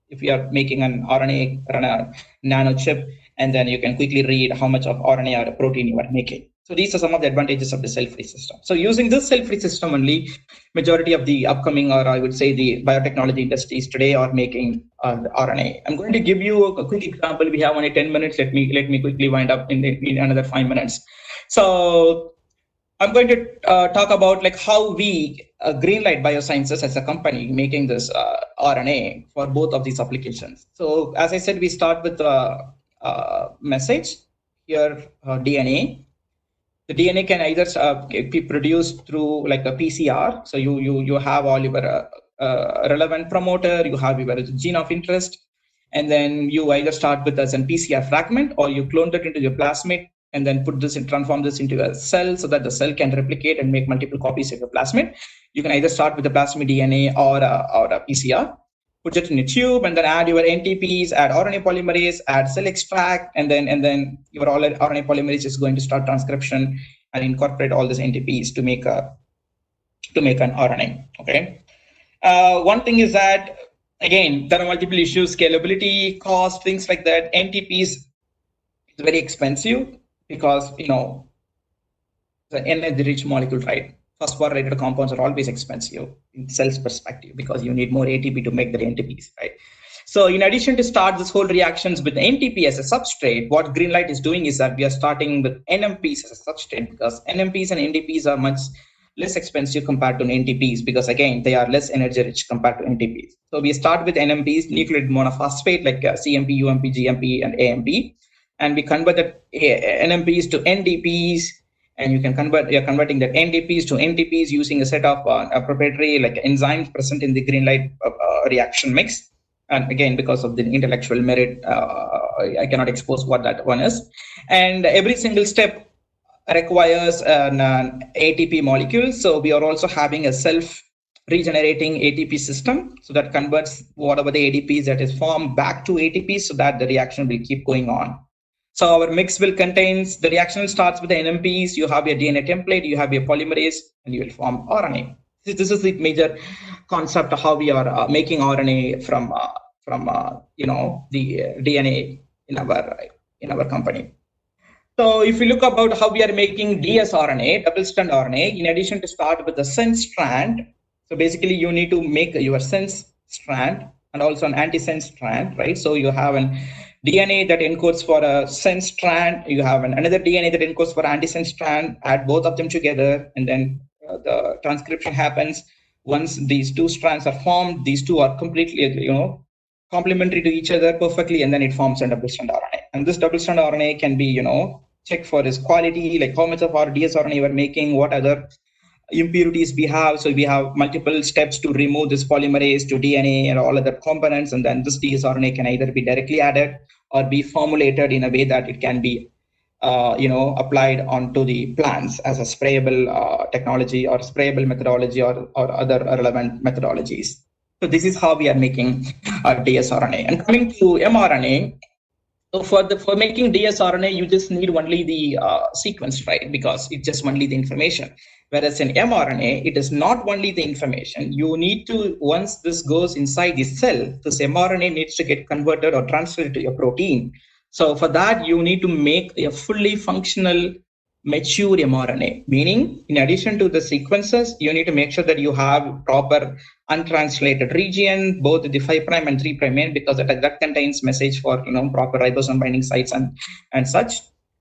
if you are making an RNA, run a nano chip, and then you can quickly read how much of RNA or protein you are making. So these are some of the advantages of the cell-free system. So using this cell-free system only, majority of the upcoming, or I would say the biotechnology industries today are making RNA. I'm going to give you a quick example. We have only 10 minutes. Let me quickly wind up in another 5 minutes. So I'm going to talk about like how we Greenlight Biosciences as a company making this RNA for both of these applications. So as I said, we start with the message here, DNA. The DNA can either be produced through like a PCR. So you have all your relevant promoter, you have your gene of interest, and then you either start with as an PCR fragment, or you clone that into your plasmid and then put this and transform this into a cell so that the cell can replicate and make multiple copies of your plasmid. You can either start with the plasmid DNA or a PCR. Put it in a tube and then add your NTPs, add RNA polymerase, add cell extract, and then your RNA polymerase is going to start transcription and incorporate all these NTPs to make an RNA. Okay. One thing is that, again, there are multiple issues: scalability, cost, things like that. NTPs is very expensive because the energy-rich molecule, right? Phosphorylated compounds are always expensive in cells perspective because you need more ATP to make the NTPs, right? So in addition to start this whole reactions with NTP as a substrate, what Greenlight is doing is that we are starting with NMPs as a substrate, because NMPs and NTPs are much less expensive compared to NTPs, because again, they are less energy rich compared to NTPs. So we start with NMPs, nucleotide monophosphate, like CMP, UMP, GMP, and AMP, and we convert the NMPs to NDPs. And you're converting the NDPs to NTPs using a set of proprietary like enzymes present in the Greenlight reaction mix. And again, because of the intellectual merit, I cannot expose what that one is. And every single step requires an ATP molecule. So we are also having a self-regenerating ATP system, so that converts whatever the ADPs that is formed back to ATPs, so that the reaction will keep going on. So our mix will contain, the reaction starts with the NMPs, you have your DNA template, you have your polymerase, and you will form RNA. This is the major concept of how we are making RNA from the DNA in our company. So if you look about how we are making dsRNA, double-strand RNA, in addition to start with the sense strand, so basically you need to make your sense strand and also an antisense strand, right? So you have an DNA that encodes for a sense strand, you have another DNA that encodes for antisense strand, add both of them together, and then the transcription happens. Once these two strands are formed, these two are completely, complementary to each other perfectly, and then it forms a double-strand RNA. And this double-strand RNA can be, checked for its quality, like how much of our dsRNA we're making, what other impurities we have. So we have multiple steps to remove this polymerase to DNA and all other components, and then this dsRNA can either be directly added or be formulated in a way that it can be applied onto the plants as a sprayable technology or sprayable methodology or other relevant methodologies. So this is how we are making dsRNA. And coming to mRNA, so for making dsRNA, you just need only the sequence, right? Because it's just only the information. Whereas in mRNA, it is not only the information. You need to, once this goes inside the cell, this mRNA needs to get converted or transferred to your protein. So for that, you need to make a fully functional, mature mRNA, meaning in addition to the sequences, you need to make sure that you have proper untranslated region, both the 5' and 3' end, because that contains message for proper ribosome binding sites and such.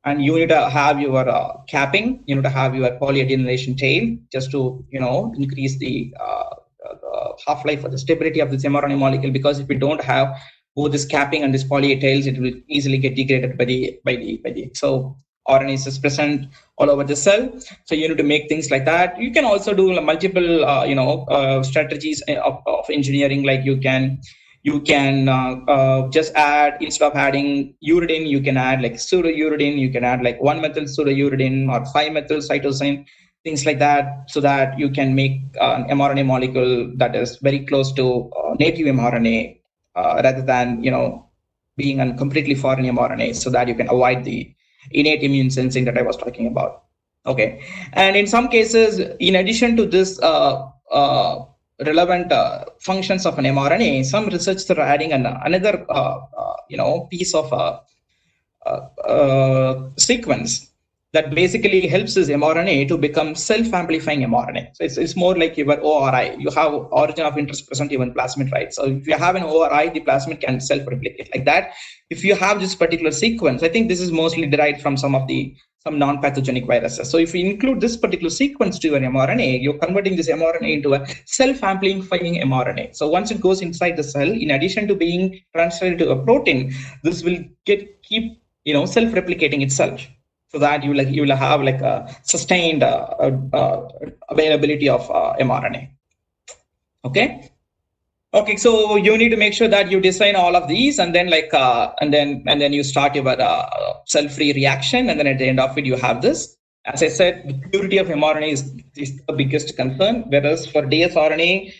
And you need to have your capping, you need to have your polyadenylation tail, just to increase the half-life or the stability of this mRNA molecule. Because if you don't have both this capping and this poly tails, it will easily get degraded by the. So RNAs is present all over the cell. So you need to make things like that. You can also do multiple, strategies of engineering, like you can just add, instead of adding uridine, you can add like pseudouridine, you can add like 1-methyl pseudouridine or 5-methyl cytosine, things like that, so that you can make an mRNA molecule that is very close to native mRNA, rather than being a completely foreign mRNA, so that you can avoid the innate immune sensing that I was talking about. Okay, and in some cases, in addition to this relevant functions of an mRNA, some researchers are adding another piece of sequence that basically helps this mRNA to become self-amplifying mRNA. So it's more like your ORI. You have origin of interest present even plasmid, right? So if you have an ORI, the plasmid can self-replicate like that. If you have this particular sequence, I think this is mostly derived from some non-pathogenic viruses. So if you include this particular sequence to your mRNA, you're converting this mRNA into a self-amplifying mRNA. So once it goes inside the cell, in addition to being transferred to a protein, this will keep self-replicating itself, so that you will have like a sustained availability of mRNA. Okay, so you need to make sure that you design all of these, and then and then you start your cell-free reaction, and then at the end of it you have this. As I said, the purity of mRNA is the biggest concern, whereas for dsRNA,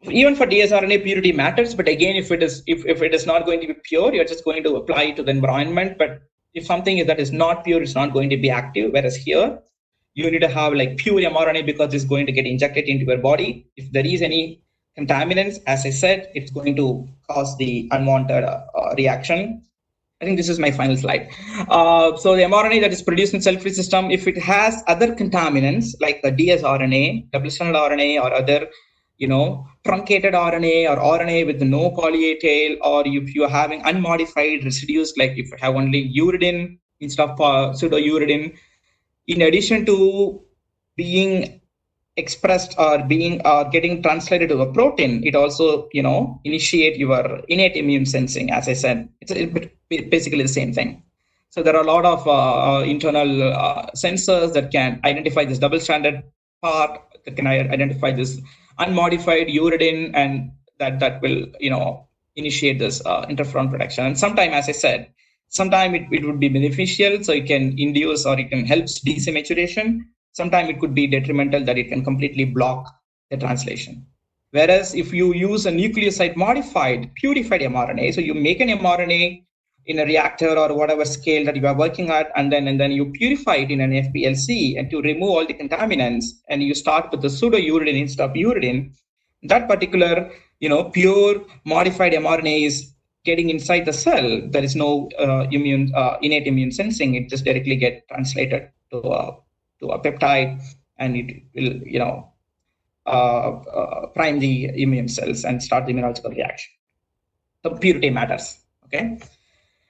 even for dsRNA, purity matters, but again, if it is not going to be pure, you're just going to apply it to the environment. But if something that is not pure, it's not going to be active. Whereas here, you need to have like pure mRNA, because it's going to get injected into your body. If there is any contaminants, as I said, it's going to cause the unwanted reaction. I think this is my final slide. So the mRNA that is produced in cell-free system, if it has other contaminants like the dsRNA, double-stranded RNA, or other truncated RNA or RNA with no poly-A tail, or if you are having unmodified residues, like if you have only uridine instead of pseudouridine, in addition to being expressed or getting translated to a protein, it also initiate your innate immune sensing. As I said, it's basically the same thing. So there are a lot of internal sensors that can identify this double-stranded part, that can identify this unmodified uridine, and that will initiate this interferon production. And sometimes, as I said, sometimes it would be beneficial, so it can induce or it can help dematuration. Sometimes it could be detrimental, that it can completely block the translation. Whereas if you use a nucleoside modified, purified mRNA, so you make an mRNA in a reactor or whatever scale that you are working at, and then you purify it in an FPLC, and to remove all the contaminants, and you start with the pseudouridine instead of uridine, that particular pure modified mRNA is getting inside the cell. There is no innate immune sensing. It just directly get translated to a peptide, and it will prime the immune cells and start the immunological reaction. So purity matters. Okay.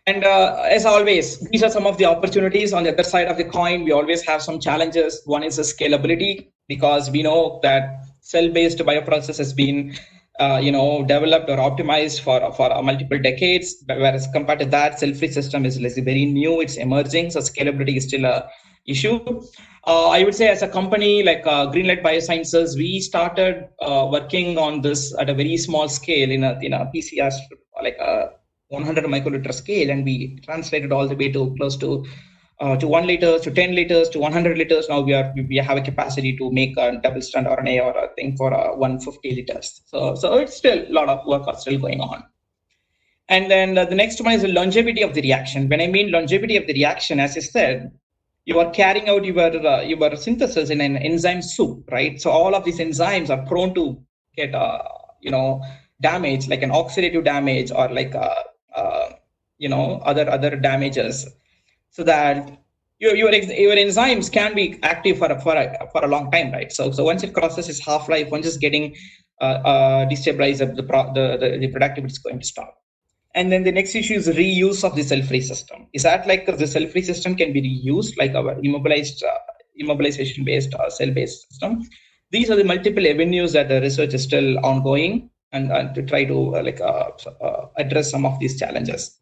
And as always, these are some of the opportunities. On the other side of the coin, we always have some challenges. One is the scalability, because we know that cell-based bioprocess has been developed or optimized for multiple decades, whereas compared to that, cell-free system is very new, it's emerging, so scalability is still a issue. I would say, as a company like Greenlight Biosciences, we started working on this at a very small scale in a PCR, like a 100 microliter scale, and we translated all the way to close to 1 liter, to 10 liters, to 100 liters. Now we have a capacity to make a double-strand RNA or a thing for 150 liters. So it's still a lot of work are still going on. And then the next one is the longevity of the reaction. When I mean longevity of the reaction, as I said, you are carrying out your synthesis in an enzyme soup, right? So all of these enzymes are prone to get damage, like an oxidative damage, or like other damages, so that your enzymes can be active for a long time, right? So once it crosses its half-life, once it's getting destabilized, the productivity is going to stop. And then the next issue is reuse of the cell-free system. Is that like the cell-free system can be reused, like our immobilization-based cell-based system? These are the multiple avenues that the research is still ongoing, and to try to address some of these challenges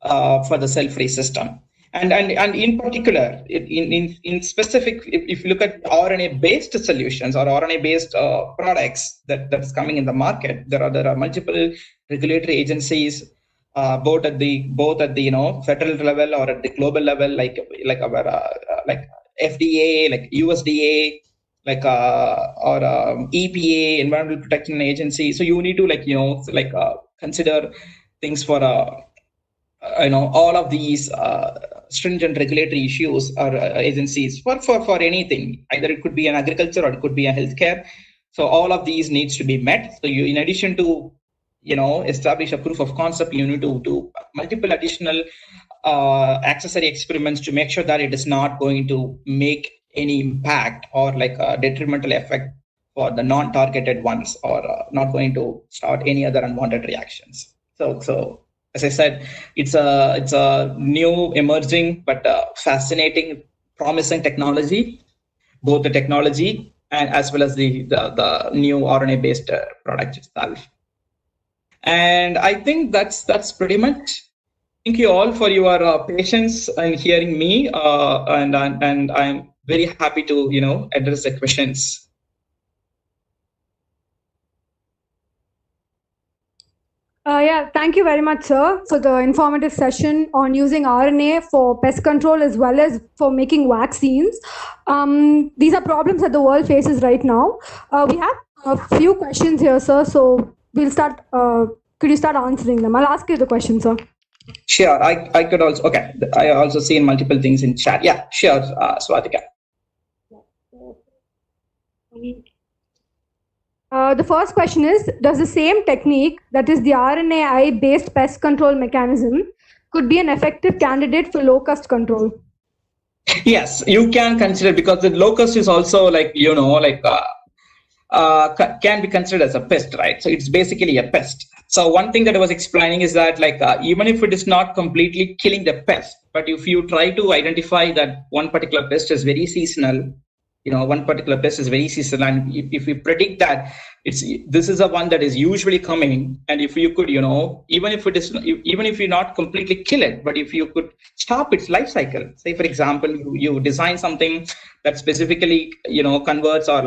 for the cell-free system. And in particular, in specific, if you look at RNA-based solutions or RNA-based products that's coming in the market, there are multiple regulatory agencies, both at the federal level or at the global level, like our like FDA, like USDA, like or EPA, Environmental Protection Agency. So you need to consider things for all of these stringent regulatory issues or agencies for anything. Either it could be an agriculture or it could be a healthcare. So all of these needs to be met. So you, in addition to establish a proof of concept, you need to do multiple additional accessory experiments to make sure that it is not going to make any impact or like a detrimental effect for the non-targeted ones, or not going to start any other unwanted reactions. So as I said, it's a new, emerging, but fascinating, promising technology, both the technology and as well as the new RNA-based product itself. And I think that's pretty much. Thank you all for your patience in hearing me, and I'm very happy to address the questions. Yeah, thank you very much, sir, for the informative session on using RNA for pest control as well as for making vaccines. These are problems that the world faces right now. We have a few questions here, sir, so we'll start. Could you start answering them? I'll ask you the question, sir. Sure, I could also. Okay, I also seen multiple things in chat. Yeah, sure, Swatika. The first question is, does the same technique, that is the RNAi-based pest control mechanism, could be an effective candidate for locust control? Yes, you can consider, because the locust is also can be considered as a pest, right? So it's basically a pest. So one thing that I was explaining is that even if it is not completely killing the pest, but if you try to identify that one particular pest is very seasonal, one particular pest is very seasonal, and if we predict that this is the one that is usually coming, and if you could, even if you not completely kill it, but if you could stop its life cycle, say for example, you design something that specifically, converts or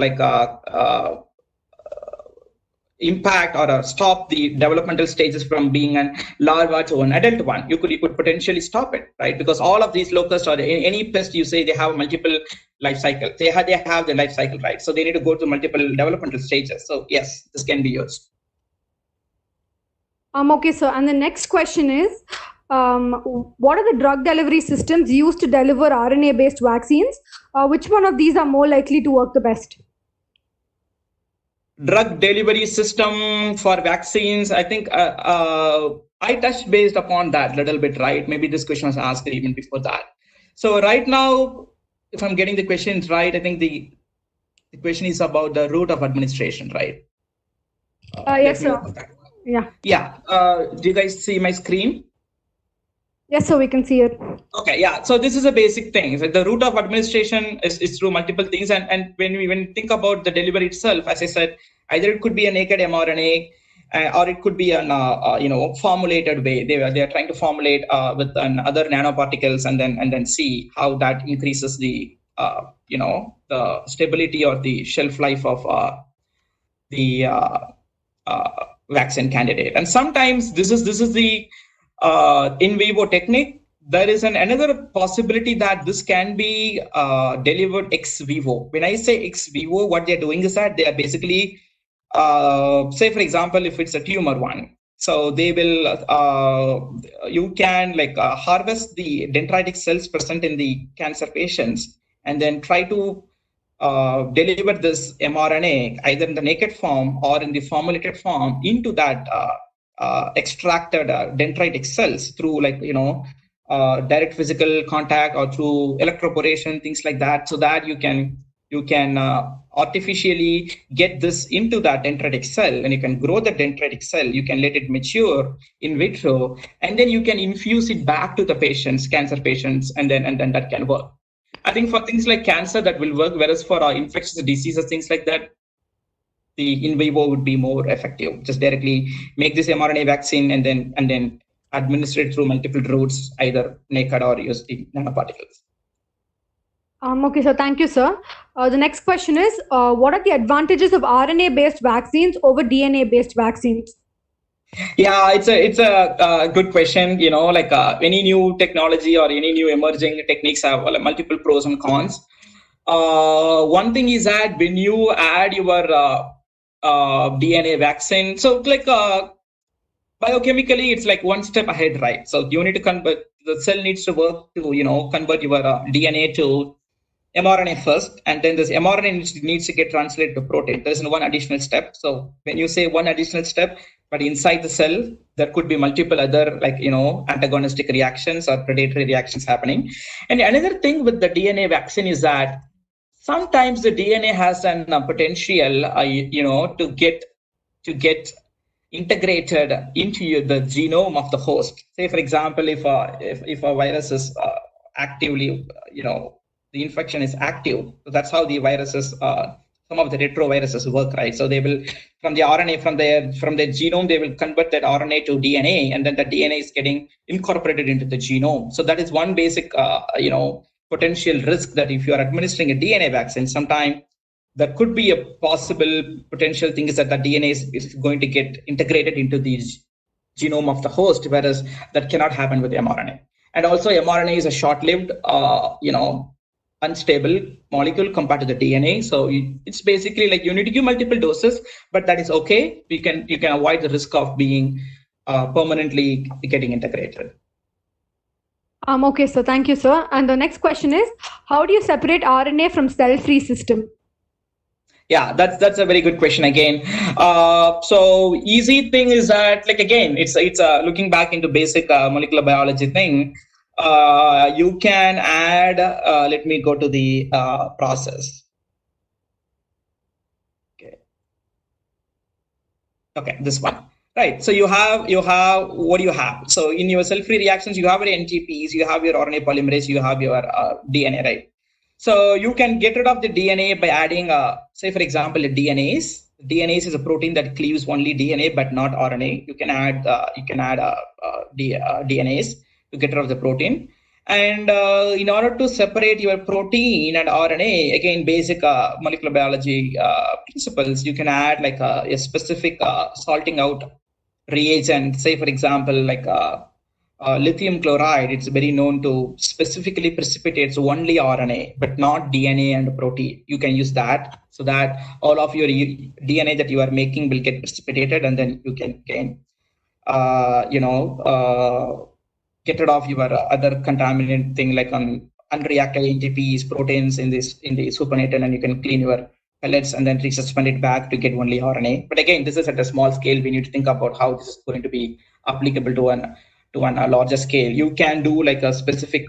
impact or stop the developmental stages from being a larva to an adult one, you could potentially stop it, right? Because all of these locusts or any pest, you say they have multiple life cycle. They have the life cycle, right? So they need to go through multiple developmental stages. So yes, this can be used. Okay, sir. And the next question is, what are the drug delivery systems used to deliver RNA-based vaccines? Which one of these are more likely to work the best? Drug delivery system for vaccines, I think I touched based upon that a little bit, right? Maybe this question was asked even before that. So right now, if I'm getting the questions right, I think the question is about the route of administration, right? Yes, sir. Yeah. Yeah. Do you guys see my screen? Yes, sir, we can see it. Okay, yeah. So this is a basic thing. So the route of administration is through multiple things, and when we think about the delivery itself, as I said, either it could be a naked mRNA, or it could be an formulated way. They are trying to formulate with other nanoparticles, and then see how that increases the the stability or the shelf life of the vaccine candidate. And sometimes this is the in vivo technique. There is another possibility that this can be delivered ex vivo. When I say ex vivo, what they're doing is that they are basically, say for example, if it's a tumor one, so they will, you can harvest the dendritic cells present in the cancer patients, and then try to deliver this mRNA either in the naked form or in the formulated form into that extracted dendritic cells through direct physical contact or through electroporation, things like that, so that you can artificially get this into that dendritic cell, and you can grow the dendritic cell, you can let it mature in vitro, and then you can infuse it back to the patients, cancer patients, and then that can work. I think for things like cancer that will work, whereas for infectious diseases, things like that, the in vivo would be more effective. Just directly make this mRNA vaccine and then administered through multiple routes, either naked or using nanoparticles. Okay, so thank you, sir. The next question is, what are the advantages of RNA-based vaccines over DNA-based vaccines? Yeah, it's a good question. Like any new technology or any new emerging techniques have multiple pros and cons. One thing is that when you add your DNA vaccine, so like biochemically, it's like one step ahead, right? So you need to convert, the cell needs to work to convert your DNA to mRNA first, and then this mRNA needs to get translated to protein. There's one additional step. So when you say one additional step, but inside the cell, there could be multiple other antagonistic reactions or predatory reactions happening. And another thing with the DNA vaccine is that sometimes the DNA has an potential, to get integrated into the genome of the host. Say, for example, if a virus is actively, the infection is active. So that's how the viruses, some of the retroviruses work, right? So they will, from the RNA, from their genome, they will convert that RNA to DNA, and then the DNA is getting incorporated into the genome. So that is one basic, potential risk, that if you are administering a DNA vaccine, sometime there could be a possible potential thing is that the DNA is going to get integrated into the genome of the host, whereas that cannot happen with mRNA. And also mRNA is a short-lived, unstable molecule compared to the DNA. So it's basically like you need to give multiple doses, but that is okay. You can avoid the risk of being permanently getting integrated. Okay, so thank you, sir. And the next question is, how do you separate RNA from cell-free system? Yeah, that's a very good question again. So easy thing is that, like, again, it's looking back into basic molecular biology thing. You can add, let me go to the process. Okay, this one. Right. So you have what do you have? So in your cell-free reactions, you have your NTPs, you have your RNA polymerase, you have your DNA, right? So you can get rid of the DNA by adding, say, for example, a DNase. DNase is a protein that cleaves only DNA but not RNA. You can add DNase to get rid of the protein. And in order to separate your protein and RNA, again, basic molecular biology principles, you can add like a specific salting out reagent. Say, for example, like lithium chloride. It's very known to specifically precipitates only RNA, but not DNA and protein. You can use that so that all of your DNA that you are making will get precipitated, and then you can get rid of your other contaminant thing like unreacted NTPs, proteins in the supernatant, and you can clean your pellets and then resuspend it back to get only RNA. But again, this is at a small scale. We need to think about how this is going to be applicable to a larger scale. You can do like a specific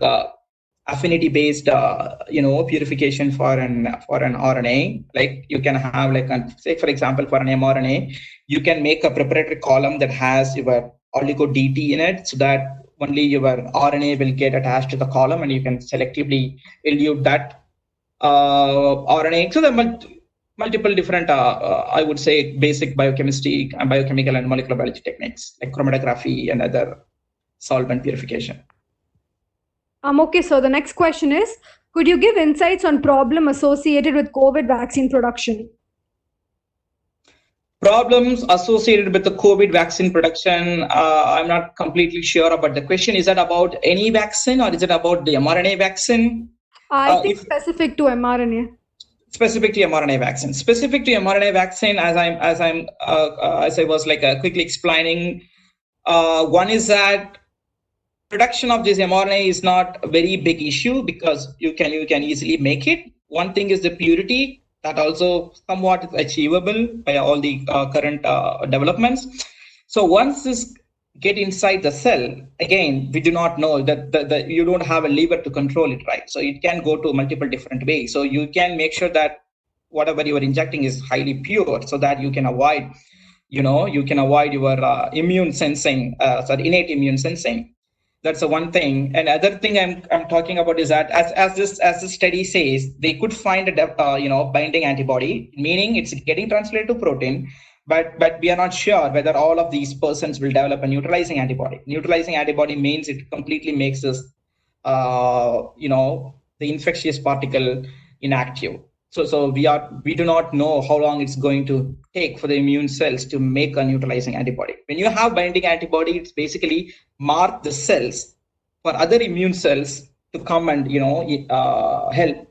affinity based purification for an RNA. Like you can have like say, for example, for an mRNA, you can make a preparatory column that has your oligo DT in it, so that only your RNA will get attached to the column, and you can selectively elute that RNA. So there are multiple different, I would say, basic biochemistry and biochemical and molecular biology techniques like chromatography and other solvent purification. Okay, so the next question is, could you give insights on problem associated with COVID vaccine production? Problems associated with the COVID vaccine production, I'm not completely sure, but the question, is that about any vaccine or is it about the mRNA vaccine? I think specific to mRNA. Specific to mRNA vaccine. Specific to mRNA vaccine, as I was like quickly explaining, one is that production of this mRNA is not a very big issue because you can easily make it. One thing is the purity, that also somewhat is achievable by all the current developments. So once this get inside the cell, again, we do not know that you don't have a lever to control it, right? So it can go to multiple different ways. So you can make sure that whatever you are injecting is highly pure, so that you can avoid, your immune sensing, innate immune sensing. That's the one thing. And other thing I'm talking about is that as the study says, they could find a binding antibody, meaning it's getting translated to protein, but we are not sure whether all of these persons will develop a neutralizing antibody. Neutralizing antibody means it completely makes us, the infectious particle inactive. So we do not know how long it's going to take for the immune cells to make a neutralizing antibody. When you have binding antibody, it's basically mark the cells for other immune cells to come and help.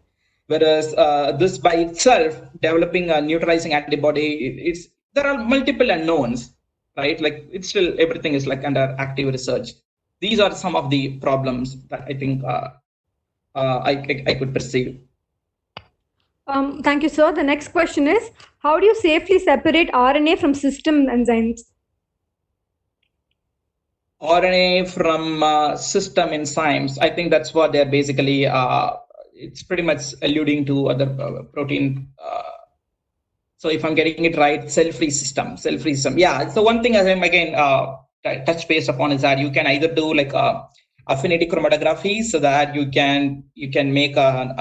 Whereas this by itself, developing a neutralizing antibody, there are multiple unknowns, right? Like it's still everything is like under active research. These are some of the problems that I think I could perceive. Thank you, sir. The next question is, how do you safely separate RNA from system enzymes? RNA from system enzymes, I think that's what they're basically, it's pretty much alluding to other protein. So if I'm getting it right, cell-free system. Yeah, so one thing as I'm again touch base upon is that you can either do like affinity chromatography, so that you can make a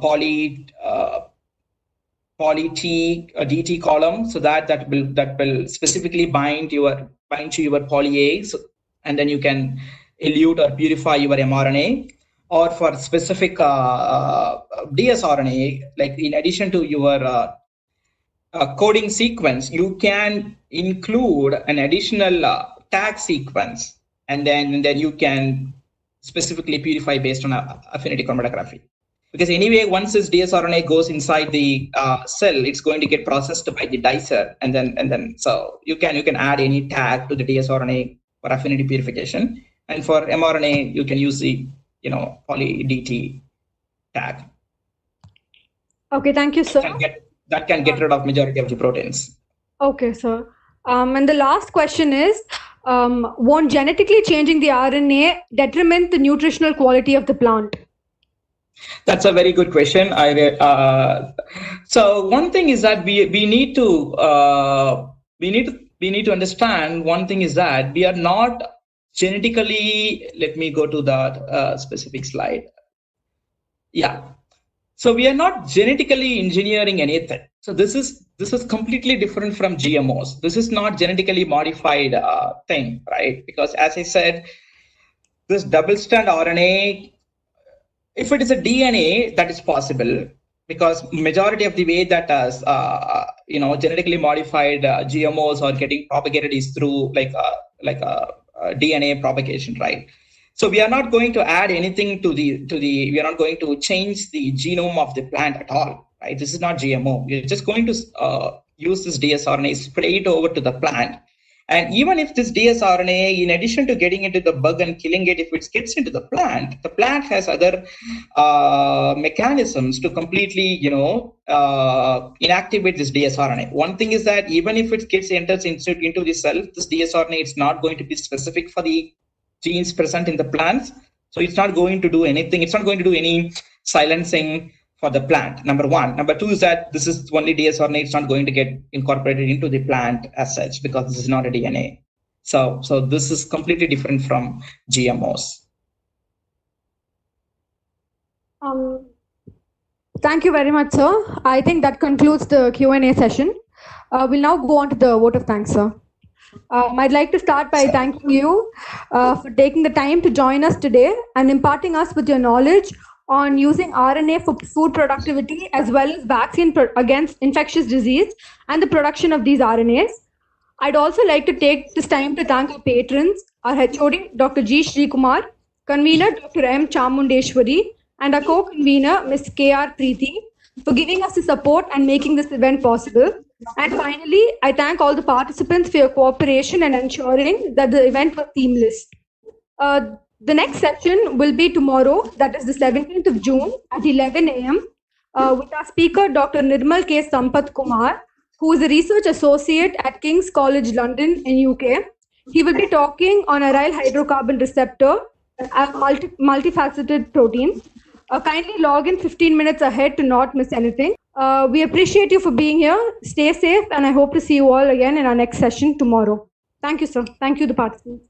poly T a DT column, so that will specifically bind to your poly A, and then you can elute or purify your mRNA. Or for specific dsRNA, like in addition to your coding sequence, you can include an additional tag sequence, and then you can specifically purify based on affinity chromatography. Because anyway, once this dsRNA goes inside the cell, it's going to get processed by the dicer, and then so you can add any tag to the dsRNA for affinity purification, and for mRNA you can use the poly DT tag. Okay, thank you, sir. That can get rid of majority of the proteins. Okay, sir. And the last question is, won't genetically changing the RNA detriment the nutritional quality of the plant? That's a very good question. So one thing is that we need to understand. One thing is that we are not genetically. Let me go to that specific slide. Yeah. So we are not genetically engineering anything. So this is completely different from GMOs. This is not genetically modified thing, right? Because as I said, this double-strand RNA, if it is a DNA, that is possible, because majority of the way that genetically modified GMOs are getting propagated is through like DNA propagation, right? So we are not going to add anything to we are not going to change the genome of the plant at all, right? This is not GMO. We're just going to use this dsRNA, spray it over to the plant. And even if this dsRNA, in addition to getting into the bug and killing it, if it gets into the plant has other mechanisms to completely, inactivate this dsRNA. One thing is that even if it enters into the cell, this dsRNA, it's not going to be specific for the genes present in the plants. So it's not going to do anything. It's not going to do any silencing for the plant, number one. Number two is that this is only dsRNA. It's not going to get incorporated into the plant as such, because this is not a DNA. So this is completely different from GMOs. Thank you very much, sir. I think that concludes the Q&A session. We'll now go on to the vote of thanks, sir. I'd like to start by thanking you for taking the time to join us today and imparting us with your knowledge on using RNA for food productivity, as well as vaccine against infectious disease and the production of these RNAs. I'd also like to take this time to thank our patrons, our HOD, Dr. G. Srikumar, convener, Dr. M. Chamundeshwari, and our co-convener, Ms. K.R. Preeti, for giving us the support and making this event possible. And finally, I thank all the participants for your cooperation and ensuring that the event was seamless. The next session will be tomorrow, that is the 17th of June at 11 a.m. With our speaker, Dr. Nirmal K. Sampath Kumar, who is a research associate at King's College London in UK. He will be talking on aryl hydrocarbon receptor, a multifaceted protein. Kindly log in 15 minutes ahead to not miss anything. We appreciate you for being here. Stay safe, and I hope to see you all again in our next session tomorrow. Thank you, sir. Thank you, the participants.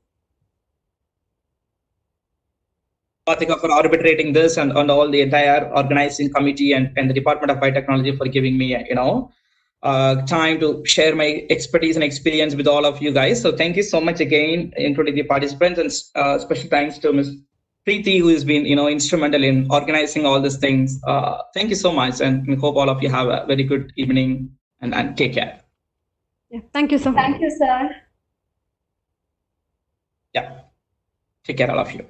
For arbitrating this, and all the entire organizing committee and the Department of Biotechnology for giving me, time to share my expertise and experience with all of you guys. So thank you so much again, including the participants, and special thanks to Ms. Preeti, who has been instrumental in organizing all these things. Thank you so much, and we hope all of you have a very good evening, and take care. Yeah, thank you, sir. Thank you, sir. Yeah, take care, all of you.